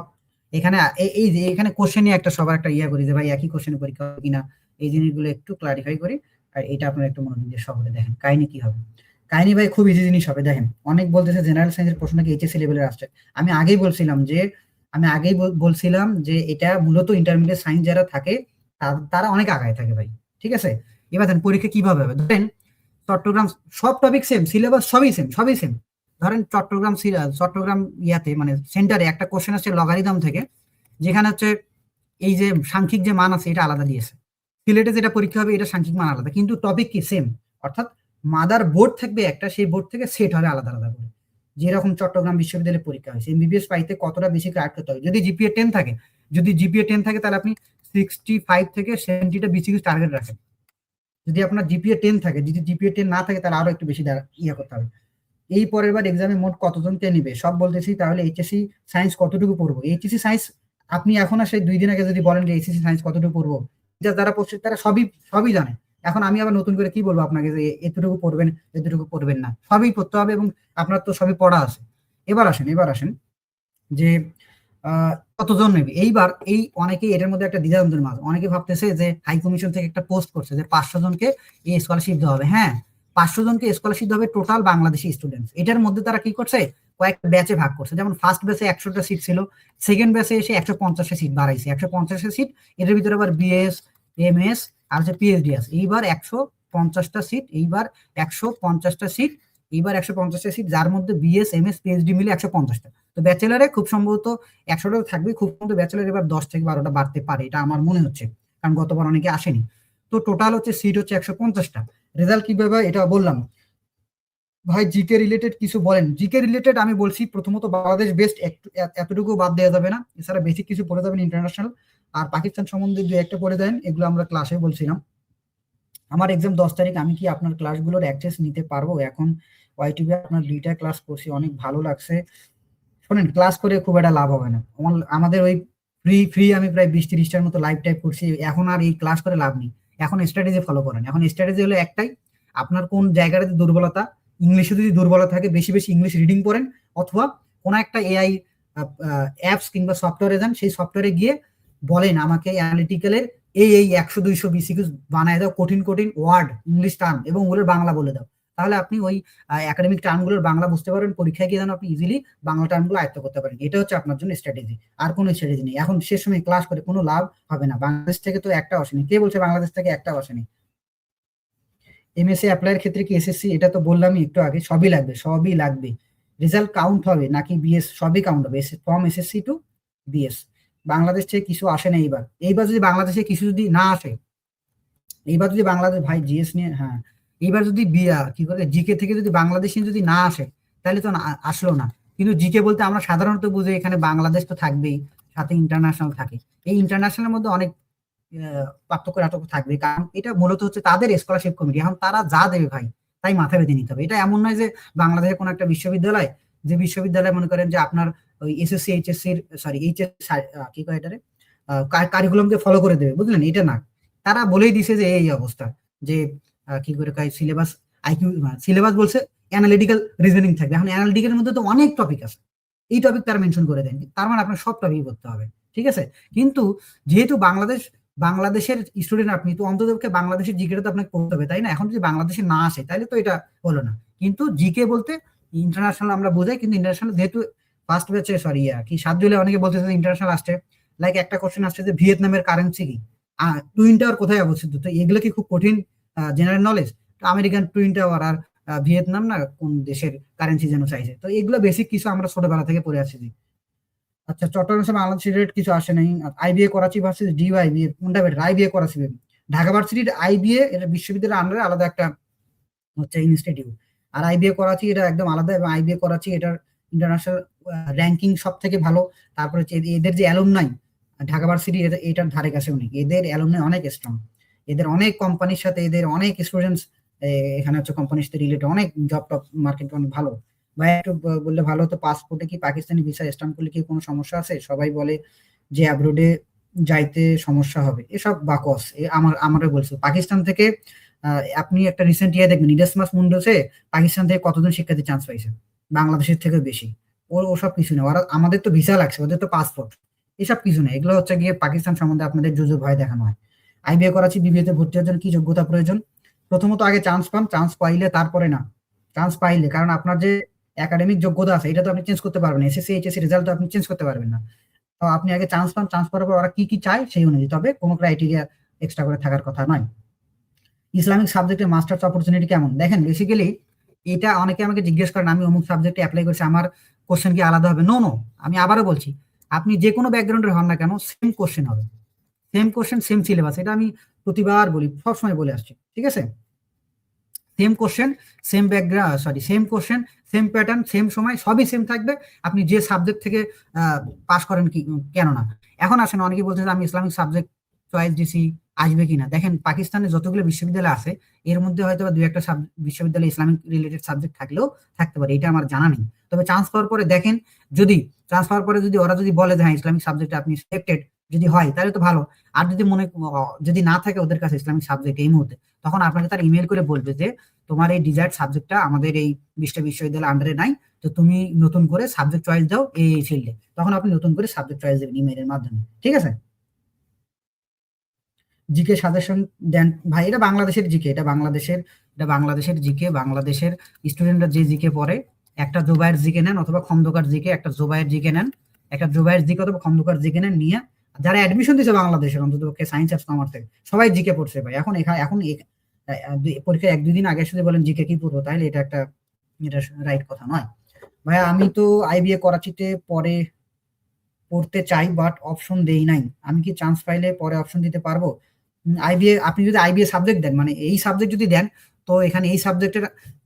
এখানে এই যে এখানে কোশ্চেনই একটা সবার একটা ইয়া করি যে ভাই একই কোশ্চেনে পরীক্ষা হবে কিনা, এই জিনিসগুলো একটু ক্লারিফাই করি। আর এটা আপনারা একটু মনোযোগ দিয়ে শহরে দেখেন কাহিনী কি হবে। কাহিনী ভাই খুব ইজি জিনিস হবে, দেখেন অনেক বলতেছে জেনারেল সায়েন্সের প্রশ্ন নাকি এইচএসসি লেভেলের আসছে। আমি আগেই বলছিলাম যে এটা মূলত ইন্টারমিডিয়েট সায়েন্স যারা থাকে তারা অনেক আগায় থাকে ভাই, ঠিক আছে? এবার দেখেন পরীক্ষা কিভাবে হবে। ধরেন চট্টগ্রাম, সব টপিক সেম, সিলেবাস সবই সেম। ধরেন চট্টগ্রাম ইয়াতে মানে সেন্টারে একটা কোশ্চেন আছে লগারিদম থেকে, যেখানে হচ্ছে এই যে সাংখ্যিক যে মান আছে এটা আলাদা দিয়েছে। সিলেটে যেটা পরীক্ষা হবে এটা সাংখ্যিক মান আলাদা, কিন্তু টপিক কি সেম। অর্থাৎ মাদার বোর্ড থাকবে একটা, সেই বোর্ড থেকে সেট হবে আলাদা আলাদা করে। যেরকম চট্টগ্রাম বিশ্ববিদ্যালয়ে পরীক্ষা হয়েছে, এমবিবিএস পাইতে কতটা বেশি ক্র্যাক করতে হবে। যদি জিপিএ 10 থাকে তাহলে আপনি 65 থেকে 70টা বিসিকিউ টার্গেট রাখেন। যদি আপনার জিপিএ 10 থাকে, যদি জিপিএ 10 না থাকে তাহলে আরো একটু বেশি ইয়ে করতে হবে। এই পরের বার এক্সামে মোট কতজনকে নিবে সব বলতেছি। তাহলে এইচএসসি সায়েন্স কতটুকু পড়বো, এইচএসসি সায়েন্স আপনি এখন আর সেই 2 দিন আগে যদি বলেন যে এইচএসসি সায়েন্স কতটুকু পড়বো, যারা পড়ছে তারা সবই জানে। এখন আমি আবার নতুন করে কি বলবো আপনাকে যে এতটুকু পড়বেন না, সবই পড়তে হবে এবং আপনার তো সবই পড়া আছে। এবার আসেন যে কতজন নেবে। এইবার এই অনেকেই এটার মধ্যে একটা দ্বিধাদ্বন্দ্বের মাঝে, অনেকে ভাবতেছে যে হাই কমিশন থেকে একটা পোস্ট করছে যে 500 জনকে এই স্কলারশিপ দেওয়া হবে। হ্যাঁ, 500 জনকে স্কলারশিপ দেওয়া হবে টোটাল বাংলাদেশি স্টুডেন্টস। এটার মধ্যে তারা কি করছে, কয়েকটা ব্যাচে ভাগ করছে। যেমন ফার্স্ট ব্যাচে 100টা সিট ছিল, সেকেন্ড ব্যাচে এসে 150টা সিট বাড়াইছে, 150টা সিট। এটার ভিতরে আবার বিএস, এমএস আর হচ্ছে পিএইচডি আছে। এইবার 150টা সিট, এইবার 150টা সিট, এইবার 150টা সিট, যার মধ্যে বিএস, এমএস, পিএইচডি মিলে 150টা। তো ব্যাচেলারে খুব সম্ভবত 100টা থাকবে, খুব সম্ভবত ব্যাচেলার এবার 10 থেকে 12টা বাড়তে পারে, এটা আমার মনে হচ্ছে, কারণ গতবার অনেকে আসেনি। তো টোটাল হচ্ছে সিট হচ্ছে 150টা। রেজাল্ট কিভাবে এটা বললাম। ভাই জিকে রিলেটেড কিছু বলেন। জিকে রিলেটেড আমি বলছি, প্রথমত বাংলাদেশ বেস্ট, এতটুকু বাদ দেওয়া যাবে না। এছাড়া বেসিক কিছু পড়ে যাবেন ইন্টারন্যাশনাল, আর পাকিস্তান সম্বন্ধে 2-1টা পড়ে দেন, এগুলো আমরা ক্লাসে বলছিলাম। আমার এক্সাম 10 তারিখ, আমি কি আপনার ক্লাসগুলোর অ্যাক্সেস নিতে পারবো? এখন ওয়াইটিভি আপনার 2টা ক্লাস করছি, অনেক ভালো লাগছে। শোনেন, ক্লাস করে খুব একটা লাভ হবে না। আমাদের ওই ফ্রি ফ্রি আমি প্রায় 20-30টার মতো লাইভ টাইপ করছি, এখন আর এই ক্লাস করে লাভ নেই। এখন স্ট্র্যাটেজি ফলো করেন। এখন স্ট্র্যাটেজি হলো একটাই, আপনার কোন জায়গাটাতে দুর্বলতা, ইংলিশে যদি দুর্বলতা থাকে বেশি বেশি ইংলিশ রিডিং পড়েন, অথবা কোন একটা এআই অ্যাপস কিংবা সফটওয়্যারে যান, সেই সফটওয়্যারে গিয়ে বলেন আমাকে অ্যানালিটিক্যালের এই 100-200 বিসিকিউ বানায় দাও, কঠিন কঠিন ওয়ার্ড ইংলিশ টার্ম, এবং ওগুলোর বাংলা বলে দাও। তাহলে আপনি ওই একাডেমিক টার্মগুলোর বাংলা বুঝতে পারবেন, পরীক্ষায় গিয়ে যেন আপনি ইজিলি বাংলা টার্মগুলো আয়ত্ত করতে পারেন। এটা হচ্ছে আপনার জন্য স্ট্র্যাটেজি, আর কোনো স্ট্র্যাটেজি নেই। এখন শেষ সময় ক্লাস করে কোনো লাভ হবে না। বাংলাদেশ থেকে তো একটা আসেনি, কে বলছে বাংলাদেশ থেকে একটা আসেনি? এমএসসি অ্যাপ্লাইয়ের ক্ষেত্রে কি এসএসসি, এটা তো বললামই একটু আগে, সবই লাগবে, সবই লাগবে। রেজাল্ট কাউন্ট হবে নাকি বিএস, সবই কাউন্ট হবে, from SSC to BS. Bangladesh থেকে কিছু আসে না এইবার। এইবার যদি বাংলাদেশে কিছু যদি না আসে, এইবার যদি বাংলাদেশ, ভাই জিএস নিয়ে, হ্যাঁ, এইবার যদি কি করে জিকে থেকে যদি বাংলাদেশি যদি না আসে, তাহলে তো আসলো না। কিন্তু জিকে বলতে আমরা সাধারণত বুঝি এখানে বাংলাদেশ তো থাকবেই, সাথে ইন্টারন্যাশনাল থাকে। এই ইন্টারন্যাশনালের মধ্যে অনেক পার্থক্য নাটক থাকবে, কারণ এটা মূলত হচ্ছে তাদের স্কলারশিপ কমিটি। এখন তারা যা দেবে ভাই, তাই মাথা বেঁধে নিতে হবে। এটা এমন নয় যে বাংলাদেশের কোনো একটা বিশ্ববিদ্যালয়, যে বিশ্ববিদ্যালয় মনে করেন যে আপনার ওই এসএসসি এইচএসসির, সরি এইচএস, কি কয় এটারে, কারিকুলামকে ফলো করে দেবে, বুঝলেন? এটা না, তারা বলেই দিছে যে এই অবস্থা, যে কি করে কয় সিলেবাস, আইকিউ সিলেবাস বলছে অ্যানালিটিক্যাল রিজনিং থাকবে। এখন অ্যানালিটিক্যাল মধ্যে তো অনেক টপিক আছে, এই টপিক তারা মেনশন করে দেন, তার মানে আপনার সব টপিক করতে হবে, ঠিক আছে? কিন্তু যেহেতু বাংলাদেশের স্টুডেন্ট আপনি, তো অন্ততপক্ষে বাংলাদেশের জিকেটা তো আপনাকে পড়তে হবে, তাই না? এখন যদি বাংলাদেশে না আসে তাহলে তো এটা হলো না। কিন্তু জিকে বলতে ইন্টারন্যাশনাল আমরা বোঝাই, কিন্তু ইন্টারন্যাশনাল যেহেতু ফার্স্ট ব্যাচে, সরি কি 7 জুলাই অনেকে বলতেছে ইন্টারন্যাশনাল আসছে, লাইক একটা কোশ্চেন আসছে যে ভিয়েতনামের কারেন্সি কি, টুইন টাওয়ার কোথায় অবস্থিত। তো এগুলো কি খুব কঠিন general knowledge? American twin tower আর ভিয়েতনাম না কোন দেশের কারেন্সি যেন চাইছে। তো এগুলো বেসিক কিছু আমরা ছোটবেলা থেকে পড়ে আসছি। আচ্ছা, চট্টগ্রাম বাংলাদেশ রিলেটেড কিছু আসে নাই। আইবিএ করাচি ভার্সেস ডিওআইবিএ, কোনটা বেটার? আইবিএ করাচি। ঢাকা ভার্সিটির আইবিএ এটা বিশ্ববিদ্যালয়ের আন্ডারে আলাদা একটা হচ্ছে ইনস্টিটিউট, আর আইবিএ করাচি এটা একদম আলাদা। এবং আইবিএ করাচি এটার ইন্টারন্যাশনাল র্যাঙ্কিং সব থেকে ভালো। তারপরে হচ্ছে এদের যে অ্যালুমনাই, ঢাকা ভার্সিটি এটার ধারে কাছেও নেই, এদের অ্যালুমনাই অনেক স্ট্রং। এদের অনেক কোম্পানির সাথে, এদের অনেক স্টুডেন্টস এখানে হচ্ছে কোম্পানির সাথে রিলেটেড, অনেক জব টপ মার্কেট অনেক ভালো। ভাই একটু বললে ভালো হতো, পাসপোর্টে কি পাকিস্তানি ভিসা স্ট্যাম্প করলে কি কোনো সমস্যা আছে? সবাই বলে যে অ্যাব্রোডে যাইতে সমস্যা হবে, এসব বাকস। আমারও বলছে পাকিস্তান থেকে আপনি একটা রিসেন্ট ইয়ে দেখবেন, ইরাসমাস মুন্ডাসে পাকিস্তান থেকে কতজন শিক্ষার্থী চান্স পাইছে, বাংলাদেশের থেকে বেশি। ওসব কিছু নেই, ওরা, আমাদের তো ভিসা লাগছে, ওদের তো পাসপোর্ট, এসব কিছু নেই। এগুলো হচ্ছে গিয়ে পাকিস্তান সম্বন্ধে আপনাদের জুজুর ভয় দেখানো হয়। আইবিএ করাচি বিবিএ তে ভর্তি হওয়ার জন্য কি যোগ্যতা প্রয়োজন? প্রথমত আগে চান্স পান, চান্স পাইলে তারপরে না, চান্স পাইলে, কারণ আপনার যে একাডেমিক যোগ্যতা আছে এটা তো আপনি চেঞ্জ করতে পারবেন, এসএসসি এইচএসসি রেজাল্ট তো আপনি চেঞ্জ করতে পারবেন না। তো আপনি আগে চান্স পান, চান্স পাওয়ার পর ওরা কি কি চায় সেই অনুযায়ী, তবে কোনো ক্রাইটেরিয়া এক্সট্রা করে থাকার কথা নয়। ইসলামিক সাবজেক্টে মাস্টার্স অপরচুনিটি কেমন? দেখেন, বেসিক্যালি এটা অনেকে আমাকে জিজ্ঞেস করেন আমি অমুক সাবজেক্টে অ্যাপ্লাই করছি, আমার কোশ্চেন কি আলাদা হবে? নো নো, আমি আবারও বলছি, আপনি যে কোনো ব্যাকগ্রাউন্ডের হন না কেন, সেম কোশ্চেন হবে, সেম কোশ্চেন, সেম সিলেবাস। এটা আমি প্রতিবার বলি, সবসময় বলে আসছি, ঠিক আছে? Same question, same background, sorry same question, same pattern, same সময়, সবই সেম থাকবে, আপনি যে সাবজেক্ট থেকে পাস করেন কি কেন না। এখন আসেন, অনেকে বলছে যে আমি ইসলামিক সাবজেক্ট চয়েস দিছি, আসবে কিনা। দেখেন, পাকিস্তানে যতগুলো বিশ্ববিদ্যালয় আছে এর মধ্যে হয়তো দুই একটা বিশ্ববিদ্যালয়ে ইসলামিক রিলেটেড সাবজেক্ট থাকলেও থাকতে পারে, এটা আমার জানা নেই। তবে চান্স পাওয়ার পরে দেখেন, যদি চান্স পাওয়ার পরে যদি ওরা যদি বলে যে হ্যাঁ ইসলামিক সাবজেক্টে আপনি সিলেক্টেড, যদি হয় তাহলে তো ভালো। আর যদি যদি না থাকে ওদের কাছে ইসলামিক সাবজেক্ট এই মুহূর্তে, তখন আপনাকে তার ইমেল করে বলবে যে তোমার এই ডিজায়ার্ড সাবজেক্টটা আমাদের এই 20টা বিশ্ববিদ্যালয় আন্ডারে নাই, তো তুমি নতুন করে সাবজেক্ট চয়েস দাও এই ফিল্ডে, তখন আপনি নতুন করে সাবজেক্ট চয়েস দেবেন ইমেইলের মাধ্যমে, ঠিক আছে। জিকে সাজেশন দেন ভাই, এটা বাংলাদেশের জিকে, এটা বাংলাদেশের জিকে, বাংলাদেশের স্টুডেন্টরা যে জিকে পড়ে, একটা জোবায়ের জিকে নেন অথবা খন্দকার জিকে, একটা জোবায়ের জিকে নেন, একটা জোবায়ের জিকে অথবা খন্দকার জিকে নেন, নিয়ে যারা অ্যাডমিশন দিয়েছে বাংলাদেশের অন্তত সায়েন্স অ্যান্ড কমার্স থেকে সবাই জিকে পড়ছে ভাই। এখন পরীক্ষা 1-2 দিন আগে যদি বলেন জিকে কি পড়বো, তাহলে এটা রাইট কথা নয় ভাইয়া। আমি তো আইবিএ করাচিতে পরে পড়তে চাই, বাট অপশন দেই নাই, আমি কি চান্স পাইলে পরে অপশন দিতে পারবো? আইবিএ, আপনি যদি আইবিএ সাবজেক্ট দেন, মানে এই সাবজেক্ট যদি দেন, তো এখানে এই সাবজেক্টের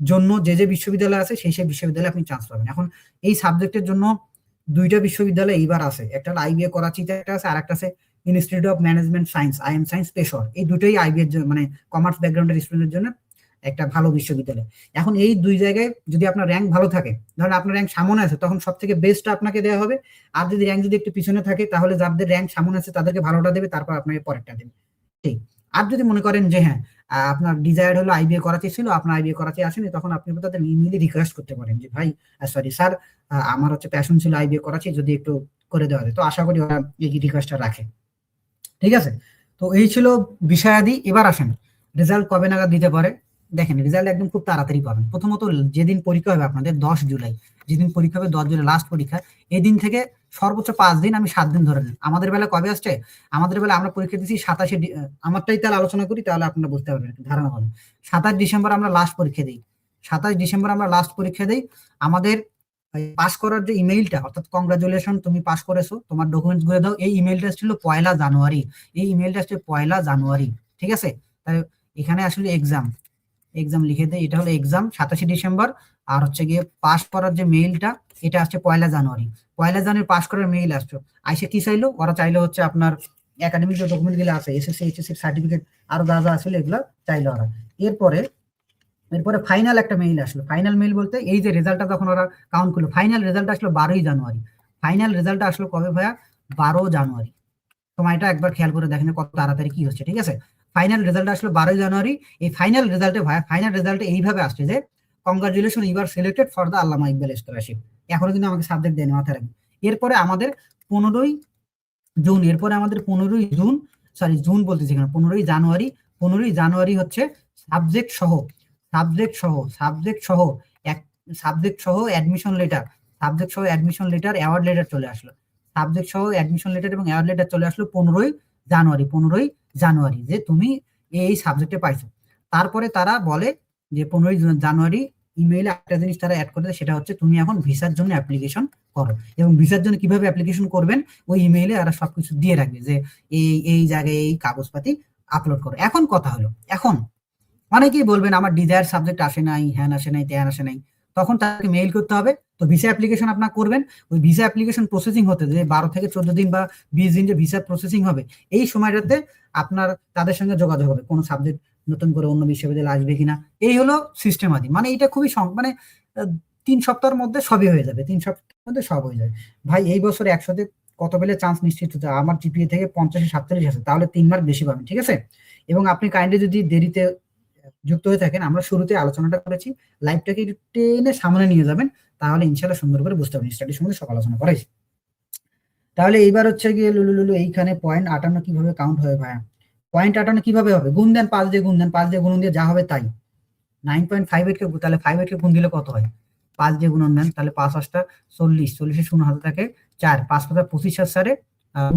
জন্য যে বিশ্ববিদ্যালয় আছে সেই বিশ্ববিদ্যালয়ে আপনি চান্স পাবেন। এখন এই সাবজেক্টের জন্য 2টা বিশ্ববিদ্যালয় এইবার আছে, একটা আইবিএ করাচিতে একটা আছে, আর একটা আছে institute of management science, IM science Peshawar. এই দুটোই আইবিএর মানে কমার্স ব্যাকগ্রাউন্ডের স্টুডেন্টের জন্য একটা ভালো বিশ্ববিদ্যালয়। এখন এই 2 জায়গায় যদি আপনার র্যাঙ্ক ভালো থাকে, ধরেন আপনার র্যাঙ্ক সামনে আছে, তখন সব থেকে বেস্টটা আপনাকে দেওয়া হবে। আর যদি র্যাঙ্ক যদি একটু পিছনে থাকে, তাহলে যাদের র্যাঙ্ক সামনে আছে তাদেরকে ভালোটা দেবে, তারপর আপনাকে পরেরটা দেবে, ঠিক। আর যদি মনে করেন যে হ্যাঁ, আপনার ডিজায়ার হলো আইবিএ করাচি ছিল, আপনার আইবিএ করাচি আসেনি, তখন আপনি তাদের ইমেইলে রিকোয়েস্ট করতে পারেন যে ভাই সরি স্যার, আমার হচ্ছে প্যাশন ছিল আইবিএ করাচি, যদি একটু করে দেওয়া যায়। তো আশা করি ওরা এই রিকোয়েস্টটা রাখে, ঠিক আছে। তো এই ছিল বিষয়াদি। এবার আসেন রেজাল্ট কবে নাগাদ দিতে পারে। দেখেন রেজাল্ট একদম খুব তাড়াতাড়ি পাবেন। প্রথমত যেদিন পরীক্ষা হবে আপনাদের 10 জুলাই, যেদিন পরীক্ষা হবে 10 জুলাই লাস্ট পরীক্ষা, এই দিন থেকে সর্বোচ্চ 5 দিন, আমি 7 দিন ধরে নিন। আমাদের বেলা কবে আসছে, আমাদের বেলা আমরা পরীক্ষা দিচ্ছি 27 আমারটাই তাহলে আলোচনা করি, তাহলে আপনারা বুঝতে পারবেন, ধারণা পাবেন। 27 ডিসেম্বর আমরা লাস্ট পরীক্ষা দিই, 27 ডিসেম্বর আমরা লাস্ট পরীক্ষা দিই। আমাদের পাস করার যে ইমেইলটা, অর্থাৎ কংগ্রাচুলেশন তুমি পাস করেছো, তোমার ডকুমেন্টস গুলো দাও, এই ইমেইলটা ছিল 1 জানুয়ারি, এই ইমেইলটা আসছে 1 জানুয়ারি, ঠিক আছে। তাই এখানে আসলে এক্সাম লিখে দেয়, এটা হলো এক্সাম 27 ডিসেম্বর। আর হচ্ছে গিয়ে পাস করার যে মেইলটা, এটা আসছে 1 জানুয়ারি। 1 জানুয়ারি পাস করার মেইল আসছে। আইসে কি চাইলো ওরা, চাইলো হচ্ছে আপনার একাডেমিক যে ডকুমেন্ট গুলো আছে, এসএসসি এইচএসসি সার্টিফিকেট, আরো যা যা আসলে এগুলো চাইলো ওরা। এরপরে ফাইনাল একটা মেইল আসলো। ফাইনাল মেইল বলতে এই যে রেজাল্টটা যখন ওরা কাউন্ট করলো, ফাইনাল রেজাল্ট আসলো 12 জানুয়ারি। ফাইনাল রেজাল্ট আসলো কবে ভাইয়া? 12 জানুয়ারি। সময়টা একবার খেয়াল করে দেখেন কত তাড়াতাড়ি কি হচ্ছে, ঠিক আছে। ফাইনাল রেজাল্ট আসলো 12 জানুয়ারি। এই ফাইনাল রেজাল্টে এইভাবে আসছে যে congratulation, you are selected for the Allama Iqbal scholarship. এখনো কিন্তু আমাকে সাবজেক্ট দেয়নি, মাথায় রাখবেন। এরপরে আমাদের 15 জুন, জুন বলতেছি কেন, 15 জানুয়ারি। 15 জানুয়ারি হচ্ছে সাবজেক্ট সহ অ্যাডমিশন লেটার, অ্যাওয়ার্ড লেটার চলে আসলো। সাবজেক্ট সহ অ্যাডমিশন লেটার এবং অ্যাওয়ার্ড লেটার চলে আসলো 15 জানুয়ারি, যে তুমি এই সাবজেক্টে পাইছো। তারপরে তারা বলে যে 15 জানুয়ারি ইমেইলে একটা জিনিস তারা অ্যাড করে দেয়, সেটা হচ্ছে তুমি এখন ভিসার জন্য অ্যাপ্লিকেশন করো। এবং ভিসার জন্য কিভাবে অ্যাপ্লিকেশন করবেন, ওই ইমেইলে এরা সবকিছু দিয়ে রাখবে যে এই জায়গায় এই কাগজপাতি আপলোড করো। এখন কথা হলো, এখন অনেকেই বলবেন আমার ডিজায়ার সাবজেক্ট আসে নাই, হ্যান আসে নাই, ত্যান আসে নাই, তখন তাকে মেইল করতে হবে। তো ভিসা অ্যাপ্লিকেশন আপনার করবেন, ওই ভিসা অ্যাপ্লিকেশন প্রসেসিং হতে যে 12 থেকে 14 দিন বা 20 দিন যে ভিসা প্রসেসিং হবে, এই সময়টাতে আপনার তাদের সঙ্গে যোগাযোগ হবে কোনো সাবজেক্ট নতুন করে অন্য বিশ্ববিদ্যালয়ে আসবে কিনা। এই হলো সিস্টেম আদি। মানে এটা খুবই মানে 3 সপ্তাহের মধ্যে সবই হয়ে যাবে, 3 সপ্তাহের মধ্যে সব হয়ে যাবে ভাই। এই বছরে 100-তে কত পেলে চান্স নিশ্চিত হতে, আমার জিপিএ থেকে 50-47 আছে, তাহলে 3 মার্ক বেশি পাবেন, ঠিক আছে। এবং আপনি কাইন্ডলি যদি দেরিতে যুক্ত হয়ে থাকেন, আমরা শুরুতে আলোচনাটা করেছি, লাইভটাকে একটু টেনে সামনে নিয়ে যাবেন, তাহলে ইনশাল্লাহ সুন্দর করে বুঝতে পারবেন। স্টাডি সম্বন্ধে সব আলোচনা করাইছি। তাহলে এইবার হচ্ছে গিয়ে লুলু এইখানে পয়েন্ট 58 কিভাবে কাউন্ট হবে ভাইয়া? পয়েন্ট 58 কিভাবে হবে? গুণ দেন 5 দিয়ে, 5 দিয়ে গুণ দিয়ে যা হবে তাই। 9.58 কে, তাহলে 58 কে গুণ দিলে কত হয়? 5 দিয়ে গুণন দেন, তাহলে 5 8 40, 40 শূন্য হাতে থাকে 4, 5 5 25 4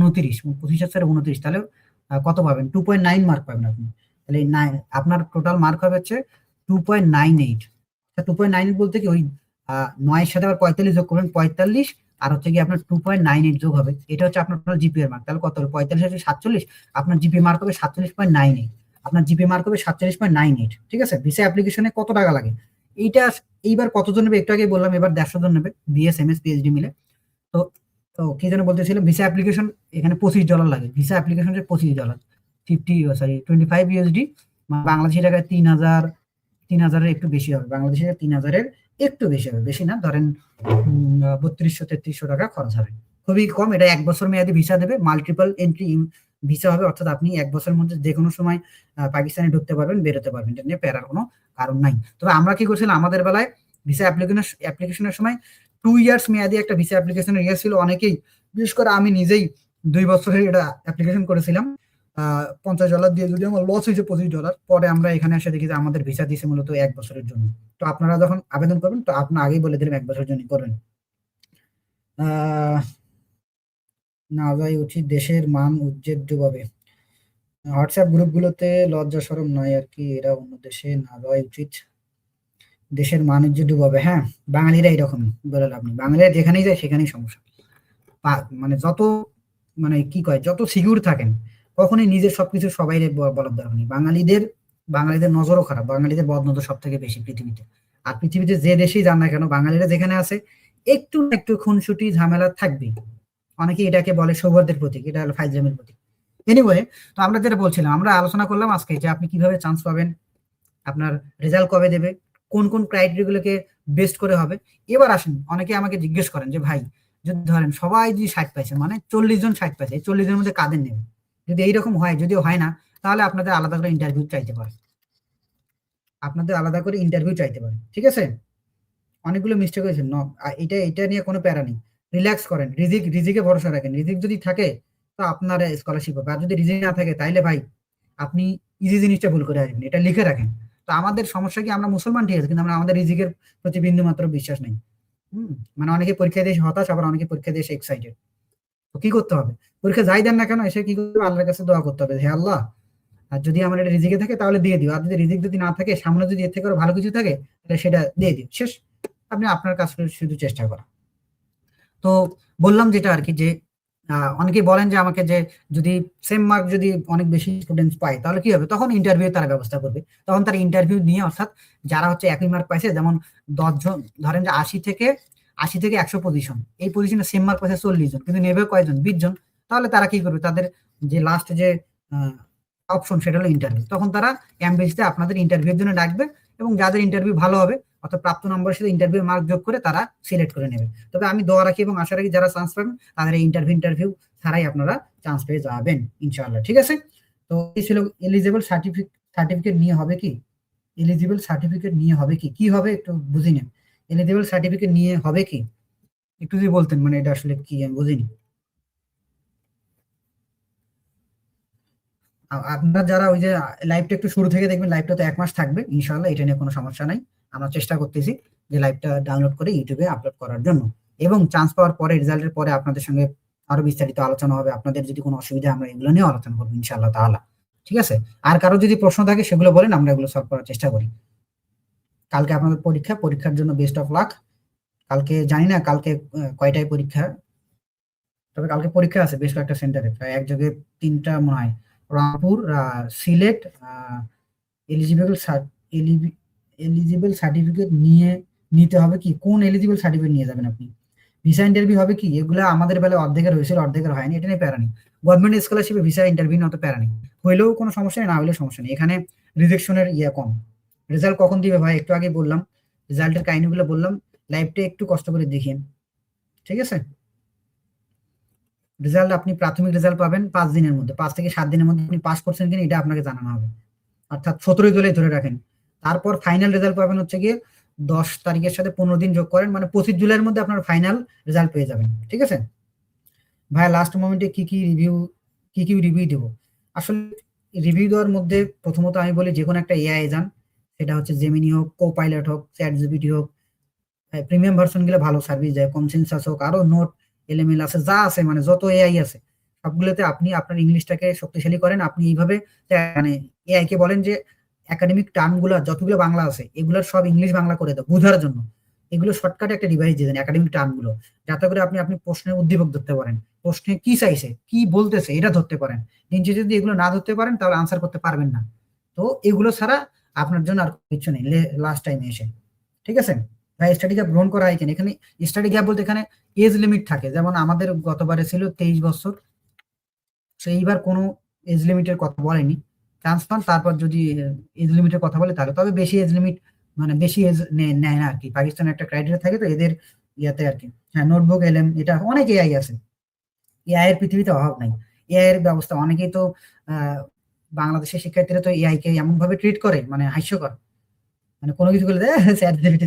29, 25 4 29, তাহলে কত পাবেন? 2.9 মার্ক পাবেন আপনি। তাহলে আপনার টোটাল মার্ক হবে হচ্ছে 2.98। 2.98 বলতে কি, ওই 9 সাথে আবার 45 যোগ করবেন, 45, আর হচ্ছে কি আপনার 2.98 যোগ হবে, এটা হচ্ছে আপনার টোটাল জিপিএ মার্ক। তাহলে কত হলো? 45 আছে 47, আপনার জিপিএ মার্ক হবে 47.98। আপনার জিপিএ মার্ক হবে 47.98, ঠিক আছে। ভিসা অ্যাপ্লিকেশনে কত টাকা লাগে এইটা এইবার কতজন নেবে একটু আগে বললাম, এবার 150 জন নেবে, বিএস এমএস পিএইচডি মিলে। তো তো কি যেন বলতেছিলাম, ভিসা অ্যাপ্লিকেশন এখানে $25 লাগে। ভিসা অ্যাপ্লিকেশন $25, 25 ইউএসডি, বাংলাদেশি টাকায় 3000-এর একটু বেশি হবে, বাংলাদেশি টাকায় 3000-এর একটু বেশি হবে, বেশি না, ধরেন 3200-3300 টাকা খরচ হবে, খুবই কম। এটা 1 বছর মেয়াদি ভিসা দেবে, মাল্টিপল এন্ট্রি ভিসা হবে, অর্থাৎ আপনি 1 বছরের মধ্যে যে কোনো সময় পাকিস্তানে ঢুকতে পারবেন, বেরোতে পারবেন, এটা নিয়ে প্যারার কোনো কারণ নাই। তবে আমরা কি করছিলাম, আমাদের বেলায় ভিসা অ্যাপ্লিকেশনের সময় 2 ইয়ার্স মেয়াদি একটা ভিসা অ্যাপ্লিকেশনের ইয়ে ছিল। অনেকেই, বিশেষ করে আমি নিজেই 2 বছরের এটা অ্যাপ্লিকেশন করেছিলাম $50 দিয়ে, যদি আমার লস হয়েছে $25। পরে আমরা এখানে এসে দেখি যে আমাদের ভিসা দিয়েছে মূলত 1 বছরের জন্য। তো আপনারা যখন আবেদন করবেন তো আপনার আগেই বলে দিলাম 1 বছরের জন্য করবেন। না যাই উচিত, দেশের মান উজ্জ্বল ডুবাবে। হোয়াটসঅ্যাপ গ্রুপগুলোতে লজ্জা শরম নয় আর কি, এরা অন্য দেশে না যাওয়াই উচিত, দেশের মান উজ্জ্বল ডুবাবে। হ্যাঁ, বাঙালিরা এরকমই, বলে লাভ নেই। বাঙালিরা যেখানেই যায় সেখানেই সমস্যা। মানে যত, মানে কি কয়, যত সিকিউর থাকেন কখনোই নিজের সবকিছু সবাই বলার দরকার নেই। বাঙালিদের নজরও খারাপ, বাঙালিদের বদনজর সব থেকে বেশি পৃথিবীতে। আর পৃথিবীতে যে দেশেই যান না কেন, বাঙালিরা যেখানে আছে একটু না একটু খুনসুটি ঝামেলা থাকবেই। অনেকে এটাকে বলে সৌহার্দ্যের প্রতীক, এটা হলো ফাইজলামের প্রতীক। এনিওয়ে, তো আমরা যেটা বলছিলাম, আমরা আলোচনা করলাম আজকে যে আপনি কিভাবে চান্স পাবেন, আপনার রেজাল্ট কবে দেবে, কোন কোন ক্রাইটেরিয়া গুলোকে বেস্ট করে হবে। এবার আসেন, অনেকে আমাকে জিজ্ঞেস করেন যে ভাই, যদি ধরেন সবাই যদি 60 পাইছে, মানে 40 জন 60 পাইছে, এই 40 জনের মধ্যে কাদের নেবে? যদি এইরকম হয়, যদিও হয় না, তাহলে আপনাদের আলাদা করে ইন্টারভিউ চাইতে পারে, ঠিক আছে? অনেকগুলো মিস্টেক হয়েছে, এটা নিয়ে কোনো প্যারা নেই, রিল্যাক্স করেন, রিজিকে ভরসা রাখেন। রিজিক যদি থাকে তো আপনার স্কলারশিপ হবে, আর যদি রিজিক না থাকে তাইলে ভাই আপনি ইজি জিনিসটা ভুল করে আসবেন, এটা লিখে রাখেন। তো আমাদের সমস্যা কি, আমরা মুসলমান ঠিক আছে, কিন্তু আমরা আমাদের রিজিকের প্রতি বিন্দু মাত্র বিশ্বাস নেই। মানে অনেকে পরীক্ষা দিয়ে হতাশ, আবার অনেকে পরীক্ষা দিয়ে এক্সাইটেড। তো কি করতে হবে, পরীক্ষা যাই দেন না কেন এসে কি করতে হবে, আল্লাহর কাছে দোয়া করতে হবে, হে আল্লাহ, আর যদি আমার এটা রিজিকে থাকে তাহলে দিয়ে দিও, আর যদি রিজিক যদি না থাকে, সামনে যদি এর থেকে আরো ভালো কিছু থাকে তাহলে সেটা দিয়ে দিও, শেষ। আপনি আপনার কাজ শুধু চেষ্টা করা। তো বললাম যেটা আর কি, যে অনেকেই বলেন যে আমাকে, যে যদি সেম মার্ক যদি অনেক বেশি স্টুডেন্টস পায় তাহলে কি হবে, তখন ইন্টারভিউ তারা ব্যবস্থা করবে। তখন তারা ইন্টারভিউ নিয়ে, অর্থাৎ যারা হচ্ছে একই মার্ক পাইছে, যেমন 10 জন, ধরেন যে 80 থেকে 100 পজিশন, এই পজিশনে সেম মার্ক পাইছে 40 জন, কিন্তু নেবে কয়জন, 20 জন। তাহলে তারা কি করবে, তাদের যে লাস্ট যে অপশন সেটা হলো ইন্টারভিউ। তখন তারা এমবিসিতে আপনাদের ইন্টারভিউর জন্য ডাকবে, এবং যাদের ইন্টারভিউ ভালো হবে, অর্থাৎ প্রাপ্ত নম্বরের সাথে ইন্টারভিউ মার্ক যোগ করে তারা সিলেক্ট করে নেবে। তবে আমি দোয়া রাখি এবং আশা রাখি যারা চান্স পাবেন তাদের এই ইন্টারভিউ ছাড়াই আপনারা চান্স পেয়ে যাবেন ইনশাআল্লাহ, ঠিক আছে? তো এই ছিল এলিজিবল সার্টিফিকেট নিয়ে হবে কি, কি হবে একটু বুঝি নেন। এলিজিবল সার্টিফিকেট নিয়ে হবে কি, একটু যদি বলতেন, মানে এটা আসলে কি আমি বুঝিনি। আপনারা যারা ওই যে লাইভটা একটু শুরু থেকে দেখবেন, লাইভটা তো 1 মাস থাকবে ইনশাআল্লাহ, এটা নিয়ে কোনো সমস্যা নাই। আমরা চেষ্টা করতেছি যে লাইভটা ডাউনলোড করে ইউটিউবে আপলোড করার জন্য, এবং চান্স পাওয়ার পরে, রেজাল্টের পরে আপনাদের সঙ্গে আরো বিস্তারিত আলোচনা হবে। আপনাদের যদি কোনো অসুবিধা, আমরা এগুলো নিয়ে আলোচনা করবো ইনশাআল্লাহ তাআলা, ঠিক আছে? আর কারো যদি প্রশ্ন থাকে সেগুলো বলেন, আমরা এগুলো সলভ করার চেষ্টা করি। কালকে আপনাদের পরীক্ষার জন্য বেস্ট অফ লাক। কালকে জানি না কালকে কয়টায় পরীক্ষা, তবে কালকে পরীক্ষা আছে বেশ কয়েকটা সেন্টারে, প্রায় এক জায়গায় 3টা মনে হয়, রংপুর, সিলেট। এলিজিবল সার্টিফিকেট নিতে হবে কি, কোন এলিজিবল সার্টিফিকেট নিয়ে যাবেন আপনি? ভিসা ইন্টারভিউ হবে কি, এগুলো আমাদের বেলায় অর্ধেকের হয়েছিল, অর্ধেকের হয়নি, এটা নিয়ে প্যারা নেই। গভর্নমেন্ট স্কলারশিপে ভিসা ইন্টারভিউ নিয়ে অত প্যারা নেই, হইলেও কোনো সমস্যা নেই, না হইলেও সমস্যা নেই। এখানে রিজেকশনের ইয়ে কম। রেজাল্ট কখন দিবে ভাই, একটু আগে বললাম, রেজাল্টের কাহিনীগুলো বললাম, লাইভটা একটু কষ্ট করে দেখিয়েন, ঠিক আছে? রেজাল্ট, আপনি প্রাথমিক রেজাল্ট পাবেন 5 দিনের মধ্যে, 5 থেকে 7 দিনের মধ্যে আপনি পাস করছেন কিনা এটা আপনাকে জানানো হবে, অর্থাৎ 17 জুলাই ধরে রাখেন। তারপর ফাইনাল রেজাল্ট পাবেন হচ্ছে গিয়ে 10 তারিখের সাথে 15 দিন যোগ করেন, মানে 25 জুলাইয়ের মধ্যে আপনার ফাইনাল রেজাল্ট পেয়ে যাবেন, ঠিক আছে? ভাইয়া লাস্ট মোমেন্টে কি কি রিভিউ দেবো? আসলে রিভিউ দেওয়ার মধ্যে প্রথমত আমি বলি, যে কোনো একটা এআই যান, সেটা হচ্ছে জেমিনি হোক, কোপাইলট হোক, চ্যাটজিপিটি হোক, প্রিমিয়াম ভার্সন গুলো ভালো সার্ভিস দেয়, কনসেনসাস হোক, আরো নোট এলএমএল আছে, যা আছে, মানে যত এআই আছে সবগুলোতে আপনি আপনার ইংলিশটাকে শক্তিশালী করেন। আপনি এইভাবে মানে এআই কে বলেন যে একাডেমিক টার্ম গুলা যতগুলো বাংলা আছে এগুলোর সব ইংলিশ বাংলা করে দাও বোঝার জন্য। এগুলো শর্টকাটে একটা ডিভাইস দিয়ে দেন একাডেমিক টার্ম গুলো, যাতে করে আপনি আপনি প্রশ্নের উদ্দীপক ধরতে পারেন, প্রশ্নে কি চাইছে, কি বলতেছে এটা ধরতে পারেন। নিচে যদি এগুলো না ধরতে পারেন তাহলে আনসার করতে পারবেন না। তো এগুলো ছাড়া আপনার জন্য আর কিছু নেই লাস্ট টাইমে এসে, ঠিক আছে? ভাই স্টাডি গ্যাপ গ্রহণ করা হয় কিনা, এখানে স্টাডি গ্যাপ বলতে এখানে এজ লিমিট থাকে, যেমন আমাদের গতবারে ছিল 23 বছর, তো এইবার কোনো এজ লিমিটের কথা বলেনি। চান্স পান তারপর যদি এজ লিমিটের কথা বলে তাহলে, তবে বেশি এজ লিমিট, মানে বেশি এজ নেয় না আর কি, পাকিস্তানের একটা ক্রাইটেরিয়া থাকে তো এদের ইয়াতে আর কি। হ্যাঁ, নোটবুক এলএম, এটা অনেক এআই আছে, এআই এর পৃথিবীতে অভাব নাই। এআই এর ব্যবস্থা অনেকেই তো বাংলাদেশের শিক্ষার্থীরা তো এআই কে এমন ভাবে ট্রিট করে, মানে হাস্যকর, মানে কোনো কিছু বলে দেয়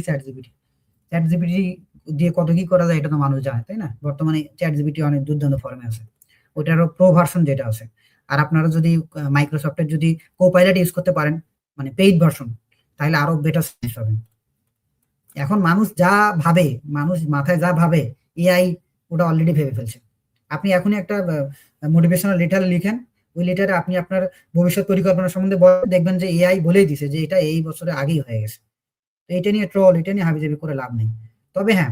চ্যাট জিপিটি। চ্যাট জিপিটি দিয়ে কত কি করা যায় এটা তো মানুষ জানে, তাই না? বর্তমানে চ্যাট জিপিটি অনেক দুর্দান্ত ফর্মে আছে, ওইটারও প্রো ভার্সন যেটা আছে। আর আপনারা যদি মাইক্রোসফটের যদি কোপাইলট ইউজ করতে পারেন, মানে পেইড ভার্সন, তাহলে আরো বেটার সার্ভিস পাবেন। এখন মানুষ যা ভাবে, মানুষ মাথায় যা ভাবে, এআই ওটা অলরেডি ভেবে ফেলছে। আপনি এখনই একটা মোটিভেশনাল লেটার লিখেন, ওই লেটারে আপনি আপনার ভবিষ্যৎ পরিকল্পনা সম্বন্ধে দেখবেন যে এআই বলেই দিছে যে এটা এই বছরে আগেই হয়ে গেছে। তো এটা নিয়ে ট্রল, এটা নিয়ে হাবিজাবি করে লাভ নেই। তবে হ্যাঁ,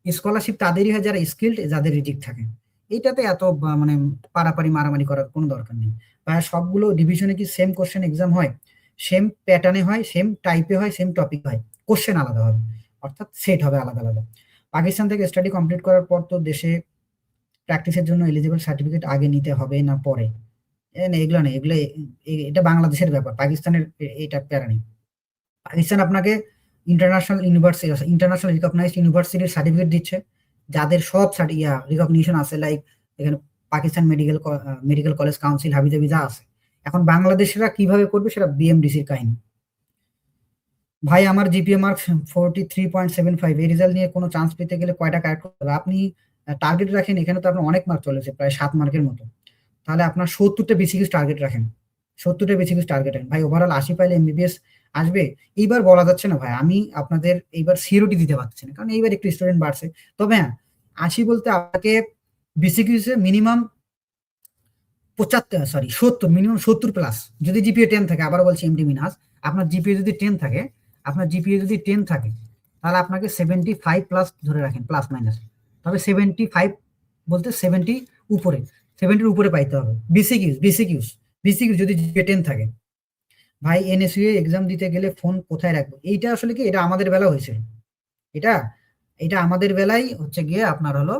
স্কলারশিপ তাদেরই হয় যারা স্কিল্ড, যাদের রিজিক থাকে। এইটাতে এত মানে পারাপারি মারামারি করার কোনো দরকার নেই। প্রায় সবগুলো ডিভিশনে কি সেম কোশ্চেন এক্সাম হয়, সেম প্যাটার্নে হয়, সেম টাইপে হয়, সেম টপিক হয়, কোশ্চেন আলাদা হবে, অর্থাৎ সেট হবে আলাদা আলাদা। পাকিস্তান থেকে স্টাডি কমপ্লিট করার পর তো দেশে প্র্যাকটিসের জন্য এলিজিবল সার্টিফিকেট আগে নিতে হবে না পরে? এগুলো নেই, এগুলো এটা বাংলাদেশের ব্যাপার, পাকিস্তানের এটা প্যারা নেই। পাকিস্তান আপনাকে ইন্টারন্যাশনাল রিকগনাইজড ইউনিভার্সিটির সার্টিফিকেট দিচ্ছে, যাদের সব রিকগনিশন আছে, লাইক এখানে পাকিস্তান মেডিকেল কলেজ কাউন্সিল, হাবিজাবি যা আছে। এখন বাংলাদেশিরা কিভাবে করবে সেটা বিএমডিসির কাহিনী। ভাই আমার জিপিএ মার্ক 43.75, এই রেজাল্ট নিয়ে কোনো চান্স পেতে গেলে কয়টা কারেক্ট করতে হবে? আপনি টার্গেট রাখেন, এখানে তো আপনার অনেক মার্ক চলেছে, প্রায় 7 মার্কের মতো। তাহলে আপনার 70টা বেসিক টার্গেট রাখেন, 70টা বেসিক টার্গেট রাখেন ভাই। ওভারঅল 80 পাইলে এমবিবিএস আসবে এইবার বলা যাচ্ছে না ভাই, আমি আপনাদের এইবার সিওরিটি দিতে পারছি না, কারণ এইবার একটু স্টুডেন্ট বাড়ছে। তবে হ্যাঁ, 80 বলতে আপনাকে বেসিকে মিনিমাম 70, মিনিমাম 70 প্লাস। যদি জিপিএ 10 থাকে, আবার বলছি এমডি মিনাস, আপনার জিপিএ যদি 10 থাকে, তাহলে আপনাকে 75 প্লাস ধরে রাখেন, প্লাস মাইনাস। তবে 75 বলতে 70 উপরে, 70-র উপরে পাইতে হবে। বেসিক ইউজ যদি জিপিএ 10 থাকে। ভাই এনএসইউ এক্সাম দিতে গেলে ফোন কোথায় রাখবো? এইটা আসলে কি, এটা আমাদের বেলা হয়েছিল, এটা আমাদের বেলায় হচ্ছে গিয়ে আপনার হলো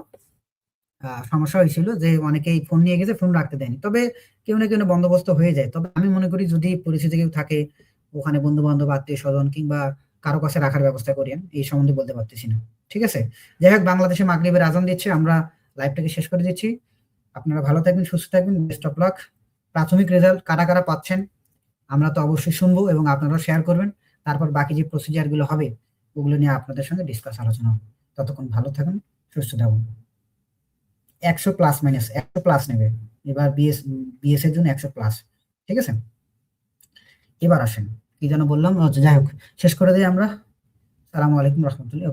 সমস্যা হয়েছিল যে অনেকেই ফোন নিয়ে গেছে, ফোন রাখতে দেয়নি। তবে কেউ না কেউ বন্দোবস্ত হয়ে যায়। তবে আমি মনে করি যদি পরিস্থিতি কেউ থাকে, ওখানে বন্ধু বান্ধব, আত্মীয় স্বজন কিংবা কারো কাছে রাখার ব্যবস্থা করিয়েন, এই সম্বন্ধে বলতে পারতেছি না। ঠিক আছে, যাই হোক, বাংলাদেশে মাগরিবের আজান দিচ্ছে, আমরা লাইভটাকে শেষ করে দিচ্ছি। আপনারা ভালো থাকবেন, সুস্থ থাকবেন, বেস্ট অফ লাক। প্রাথমিক রেজাল্ট কারা কারা পাচ্ছেন আমরা তো অবশ্যই শুনবো, এবং আপনারাও শেয়ার করবেন। তারপর বাকি যে প্রসিজার গুলো হবে ওগুলো নিয়ে আপনাদের সঙ্গে ডিসকাস আলোচনা হবে। ততক্ষণ ভালো থাকুন, সুস্থ থাকুন। 100 প্লাস মাইনাস 100 প্লাস নেবে এবার, বিএস এর জন্য 100 প্লাস। ঠিক আছে, এবার আসেন, কি যেন বললাম, যাই হোক, শেষ করে দিই আমরা। সালামু আলাইকুম রহমতুল্লাহ।